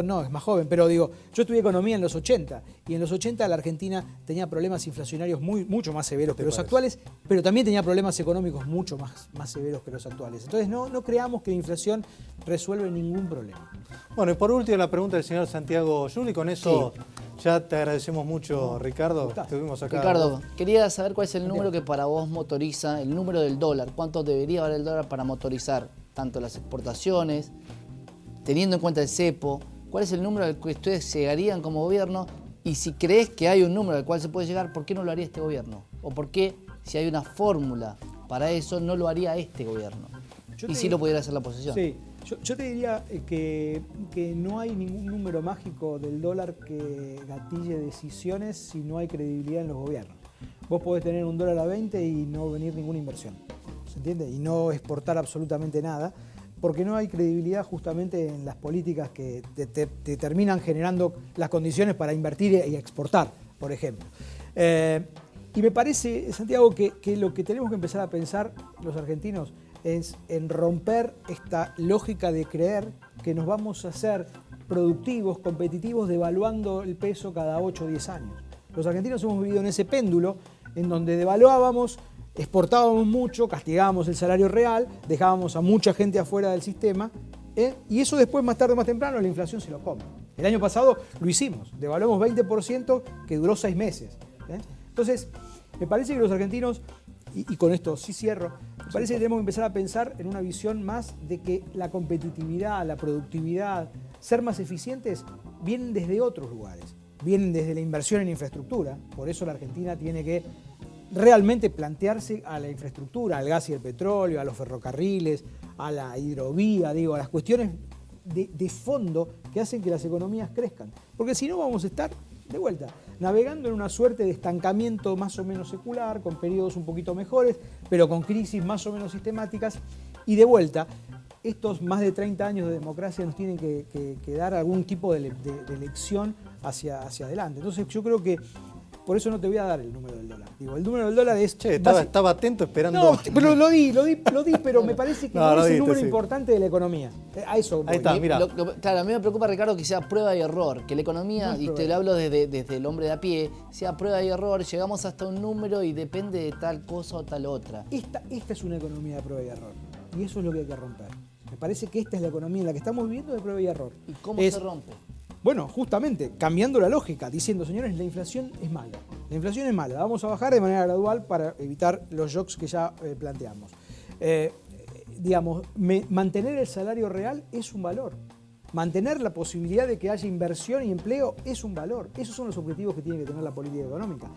no, es más joven, pero digo, yo estudié economía en los 80, y en los 80 la Argentina tenía problemas inflacionarios mucho más severos que los actuales, pero también tenía problemas económicos mucho más severos que los actuales. Entonces no creamos que la inflación resuelve ningún problema. Bueno, y por último la pregunta del señor Santiago Juli, con eso ya te agradecemos mucho, Ricardo. Estuvimos acá. Ricardo, quería saber cuál es el número que para vos motoriza, el número del dólar, cuánto debería valer el dólar para motorizar tanto las exportaciones, teniendo en cuenta el cepo, cuál es el número al que ustedes llegarían como gobierno, y si crees que hay un número al cual se puede llegar, ¿por qué no lo haría este gobierno? O por qué, si hay una fórmula para eso, no lo haría este gobierno. Y si lo pudiera hacer la oposición. Sí, yo te diría que no hay ningún número mágico del dólar que gatille decisiones si no hay credibilidad en los gobiernos. Vos podés tener un dólar a 20 y no venir ninguna inversión, ¿se entiende? Y no exportar absolutamente nada, porque no hay credibilidad justamente en las políticas que te terminan generando las condiciones para invertir y exportar, por ejemplo. Y me parece, Santiago, que lo que tenemos que empezar a pensar los argentinos es en romper esta lógica de creer que nos vamos a hacer productivos, competitivos, devaluando el peso cada 8 o 10 años. Los argentinos hemos vivido en ese péndulo en donde devaluábamos, exportábamos mucho, castigábamos el salario real, dejábamos a mucha gente afuera del sistema, y eso después, más tarde o más temprano, la inflación se lo come. El año pasado lo hicimos, devaluamos 20% que duró 6 meses. Entonces, me parece que los argentinos, y con esto sí cierro, me parece que tenemos que empezar a pensar en una visión más de que la competitividad, la productividad, ser más eficientes, vienen desde otros lugares. Vienen desde la inversión en infraestructura, por eso la Argentina tiene que realmente plantearse a la infraestructura, al gas y el petróleo, a los ferrocarriles, a la hidrovía, digo, a las cuestiones de fondo que hacen que las economías crezcan. Porque si no vamos a estar, de vuelta, navegando en una suerte de estancamiento más o menos secular, con periodos un poquito mejores, pero con crisis más o menos sistemáticas, y de vuelta, estos más de 30 años de democracia nos tienen que dar algún tipo de lección hacia adelante. Entonces yo creo que por eso no te voy a dar el número del dólar. Digo, el número del dólar es... Che, estaba atento esperando... No, pero lo di, pero me parece que no es el número importante de la economía. A eso voy. Ahí está, mira. Claro, a mí me preocupa, Ricardo, que sea prueba y error. Que la economía, y te lo hablo desde el hombre de a pie, sea prueba y error, llegamos hasta un número y depende de tal cosa o tal otra. Esta es una economía de prueba y error. Y eso es lo que hay que romper. Me parece que esta es la economía en la que estamos viviendo de prueba y error. ¿Y cómo se rompe? Bueno, justamente, cambiando la lógica, diciendo, señores, la inflación es mala. La inflación es mala, la vamos a bajar de manera gradual para evitar los shocks que ya planteamos. Mantener el salario real es un valor. Mantener la posibilidad de que haya inversión y empleo es un valor. Esos son los objetivos que tiene que tener la política económica.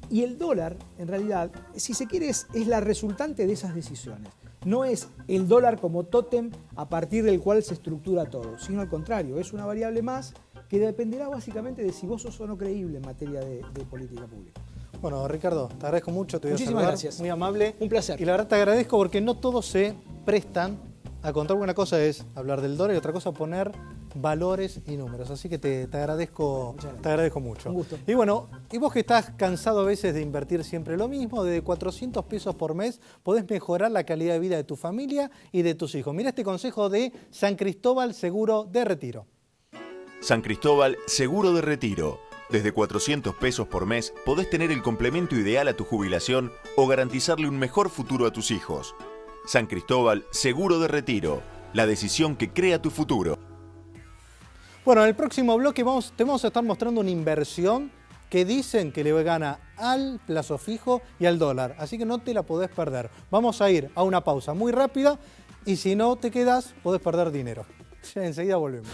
Y el dólar, en realidad, si se quiere, es la resultante de esas decisiones. No es el dólar como tótem a partir del cual se estructura todo, sino al contrario, es una variable más que dependerá básicamente de si vos sos o no creíble en materia de política pública. Bueno, Ricardo, te agradezco mucho, te voy Muchísimas a saludar, gracias. muy amable. Un placer. Y la verdad te agradezco porque no todos se prestan a contar. Una cosa es hablar del dólar y otra cosa poner valores y números. Así que te agradezco mucho. Un gusto. Y bueno, y vos que estás cansado a veces de invertir siempre lo mismo, de 400 pesos por mes podés mejorar la calidad de vida de tu familia y de tus hijos. Mira este consejo de San Cristóbal Seguro de Retiro. San Cristóbal Seguro de Retiro. Desde 400 pesos por mes podés tener el complemento ideal a tu jubilación o garantizarle un mejor futuro a tus hijos. San Cristóbal Seguro de Retiro. La decisión que crea tu futuro. Bueno, en el próximo bloque te vamos a estar mostrando una inversión que dicen que le gana al plazo fijo y al dólar. Así que no te la podés perder. Vamos a ir a una pausa muy rápida y si no te quedás, podés perder dinero. Ya enseguida volvemos.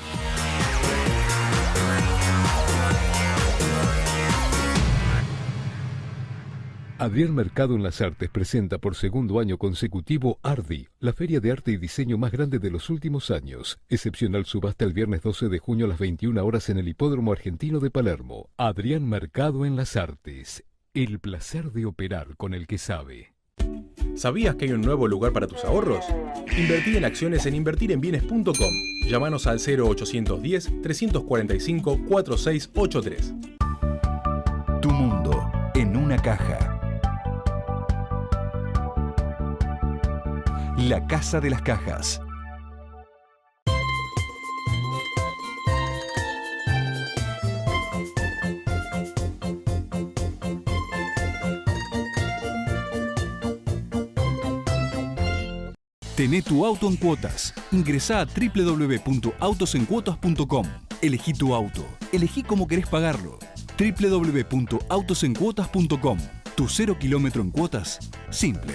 Adrián Mercado en Las Artes presenta por segundo año consecutivo Ardi, la feria de arte y diseño más grande de los últimos años. Excepcional subasta el viernes 12 de junio a las 21 horas en el Hipódromo Argentino de Palermo. Adrián Mercado en Las Artes. El placer de operar con el que sabe. ¿Sabías que hay un nuevo lugar para tus ahorros? Invertí en acciones en invertirenbienes.com. Llámanos al 0810-345-4683. Tu mundo en una caja. La Casa de las Cajas. Tené tu auto en cuotas. Ingresá a www.autosencuotas.com. Elegí tu auto. Elegí cómo querés pagarlo. www.autosencuotas.com. Tu 0 kilómetro en cuotas. Simple.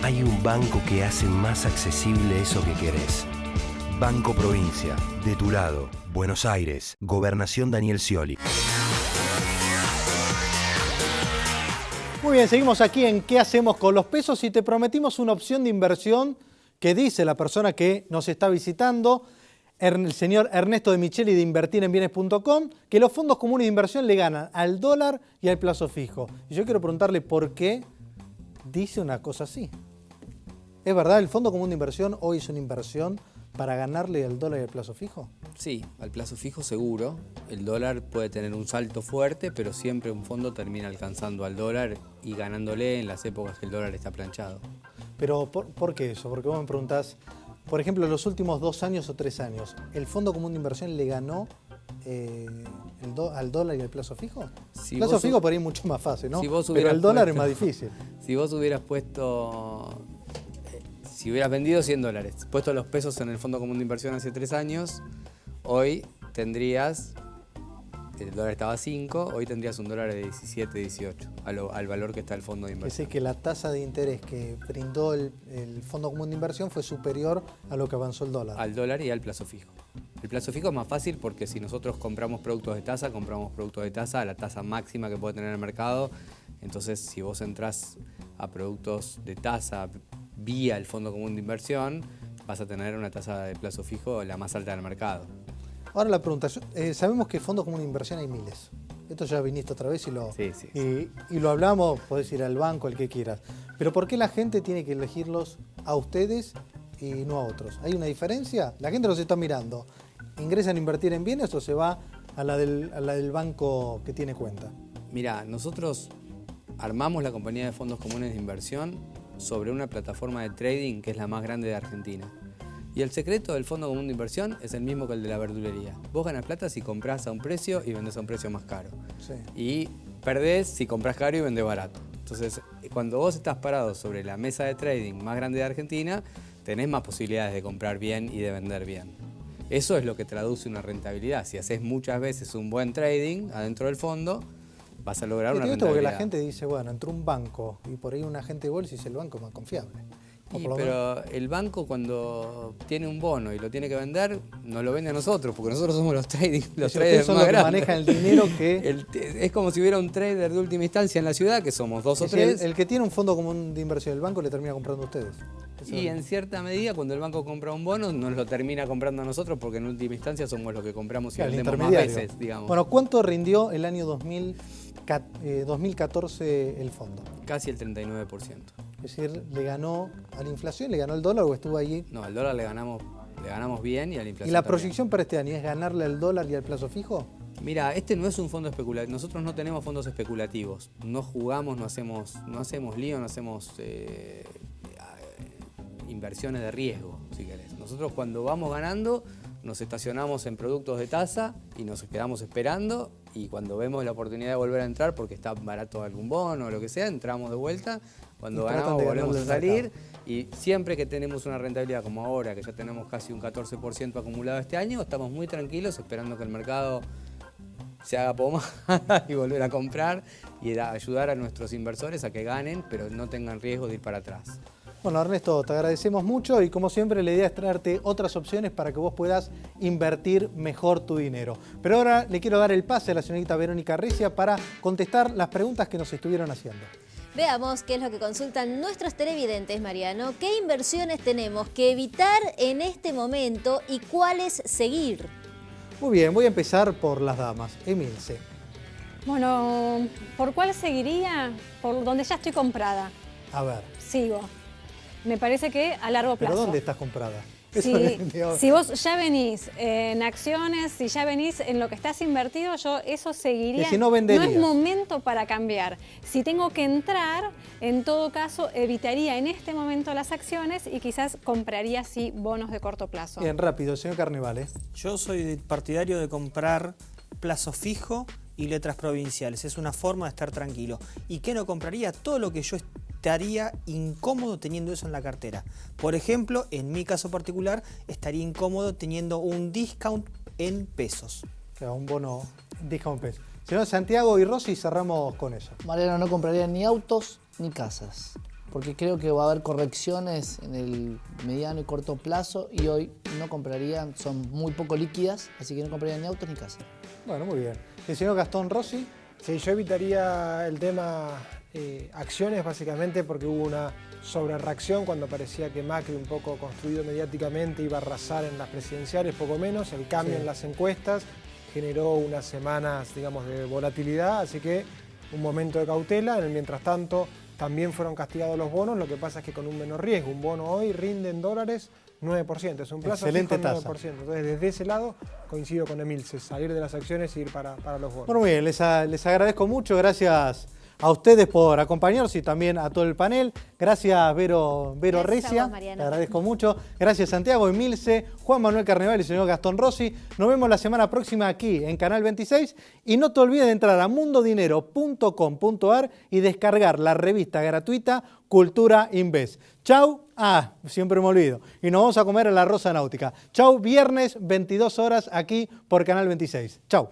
Hay un banco que hace más accesible eso que querés. Banco Provincia, de tu lado, Buenos Aires, Gobernación Daniel Scioli. Muy bien, seguimos aquí en ¿Qué hacemos con los pesos? Y te prometimos una opción de inversión que dice la persona que nos está visitando, el señor Ernesto de Micheli de invertirenbienes.com, que los fondos comunes de inversión le ganan al dólar y al plazo fijo. Y yo quiero preguntarle por qué dice una cosa así. ¿Es verdad? ¿El fondo común de inversión hoy es una inversión para ganarle al dólar y al plazo fijo? Sí, al plazo fijo seguro. El dólar puede tener un salto fuerte, pero siempre un fondo termina alcanzando al dólar y ganándole en las épocas que el dólar está planchado. Pero ¿por qué eso? Porque vos me preguntás, por ejemplo, en los últimos 2 años o 3 años, ¿el fondo común de inversión le ganó al dólar y al plazo fijo? Si el plazo fijo por ahí es mucho más fácil, ¿no? Si vos pero el dólar es más difícil. Si vos hubieras puesto... Si hubieras vendido $100, puesto los pesos en el fondo común de inversión hace 3 años, hoy tendrías, el dólar estaba a 5, hoy tendrías un dólar de 17, 18, al valor que está el fondo de inversión. Es decir, que la tasa de interés que brindó el fondo común de inversión fue superior a lo que avanzó el dólar. Al dólar y al plazo fijo. El plazo fijo es más fácil porque si nosotros compramos productos de tasa a la tasa máxima que puede tener el mercado. Entonces, si vos entrás a productos de tasa vía el fondo común de inversión, vas a tener una tasa de plazo fijo la más alta del mercado. Ahora la pregunta, sabemos que fondos común de inversión hay miles. Esto ya viniste otra vez y lo hablamos, podés ir al banco, el que quieras. Pero ¿por qué la gente tiene que elegirlos a ustedes y no a otros? ¿Hay una diferencia? La gente los está mirando. ¿Ingresan a invertir en bienes o se va a la del banco que tiene cuenta? Mira, nosotros armamos la compañía de fondos comunes de inversión sobre una plataforma de trading que es la más grande de Argentina. Y el secreto del fondo común de inversión es el mismo que el de la verdulería. Vos ganas plata si comprás a un precio y vendés a un precio más caro. Sí. Y perdés si comprás caro y vendés barato. Entonces, cuando vos estás parado sobre la mesa de trading más grande de Argentina, tenés más posibilidades de comprar bien y de vender bien. Eso es lo que traduce una rentabilidad. Si haces muchas veces un buen trading adentro del fondo, vas a lograr una rentabilidad. Porque la gente dice, bueno, entró un banco y por ahí un agente de bolsa y dice el banco es más confiable. Pero el banco cuando tiene un bono y lo tiene que vender, nos lo vende a nosotros, porque nosotros somos los traders más grandes. Que manejan el dinero que... Es como si hubiera un trader de última instancia en la ciudad, que somos 2 o 3. El que tiene un fondo común de inversión del banco le termina comprando a ustedes. Y en cierta medida, cuando el banco compra un bono, nos lo termina comprando a nosotros, porque en última instancia somos los que compramos y vendemos más veces, digamos. Bueno, ¿cuánto rindió el año 2014 el fondo? Casi el 39%. Es decir, ¿le ganó a la inflación? ¿Le ganó el dólar o estuvo allí? No, al dólar le ganamos bien y a la inflación ¿Y la también. proyección para este año es ganarle al dólar y al plazo fijo? Mira, este no es un fondo especulativo. Nosotros no tenemos fondos especulativos. No jugamos, no hacemos lío, no hacemos inversiones de riesgo, si querés. Nosotros cuando vamos ganando, nos estacionamos en productos de tasa y nos quedamos esperando, y cuando vemos la oportunidad de volver a entrar porque está barato algún bono o lo que sea, entramos de vuelta. Cuando ganamos volvemos a salir, y siempre que tenemos una rentabilidad como ahora, que ya tenemos casi un 14% acumulado este año, estamos muy tranquilos esperando que el mercado se haga pomada y volver a comprar y ayudar a nuestros inversores a que ganen, pero no tengan riesgo de ir para atrás. Bueno, Ernesto, te agradecemos mucho y como siempre la idea es traerte otras opciones para que vos puedas invertir mejor tu dinero. Pero ahora le quiero dar el pase a la señorita Verónica Recia para contestar las preguntas que nos estuvieron haciendo. Veamos qué es lo que consultan nuestros televidentes, Mariano. ¿Qué inversiones tenemos que evitar en este momento y cuáles seguir? Muy bien, voy a empezar por las damas. Emilce. Bueno, ¿por cuál seguiría? Por donde ya estoy comprada. A ver. Sigo. Me parece que a largo plazo. ¿Pero dónde estás comprada? Si vos ya venís en acciones, si ya venís en lo que estás invertido, yo eso seguiría. Y si no venderías. No es momento para cambiar. Si tengo que entrar, en todo caso, evitaría en este momento las acciones y quizás compraría, sí, bonos de corto plazo. Bien, rápido, señor Carnevale. Yo soy partidario de comprar plazo fijo y letras provinciales. Es una forma de estar tranquilo. ¿Y qué no compraría? Todo lo que yo estaría incómodo teniendo eso en la cartera. Por ejemplo, en mi caso particular, estaría incómodo teniendo un discount en pesos. Claro, un bono discount en pesos. Señor Santiago y Rosy, cerramos con eso. Mariano, no compraría ni autos ni casas, porque creo que va a haber correcciones en el mediano y corto plazo y hoy no compraría, son muy poco líquidas, así que no compraría ni autos ni casas. Bueno, muy bien. ¿El señor Gastón Rossi? Sí, yo evitaría el tema acciones básicamente porque hubo una sobrereacción cuando parecía que Macri, un poco construido mediáticamente, iba a arrasar en las presidenciales, poco menos. El cambio en las encuestas generó unas semanas, digamos, de volatilidad, así que un momento de cautela. En el mientras tanto, también fueron castigados los bonos, lo que pasa es que con un menor riesgo. Un bono hoy rinde en dólares 9%, es un plazo excelente fijo 9%. tasa. Entonces, desde ese lado coincido con Emilce, salir de las acciones y ir para los bonos. Bueno, muy bien, les agradezco mucho, gracias a ustedes por acompañarnos y también a todo el panel. Gracias Vero Recia, te agradezco mucho. Gracias Santiago, Emilce, Juan Manuel Carneval y el señor Gastón Rossi. Nos vemos la semana próxima aquí en Canal 26 y no te olvides de entrar a mundodinero.com.ar y descargar la revista gratuita Cultura Invest. Chau, siempre me olvido. Y nos vamos a comer a la Rosa Náutica. Chau, viernes 22 horas aquí por Canal 26. Chau.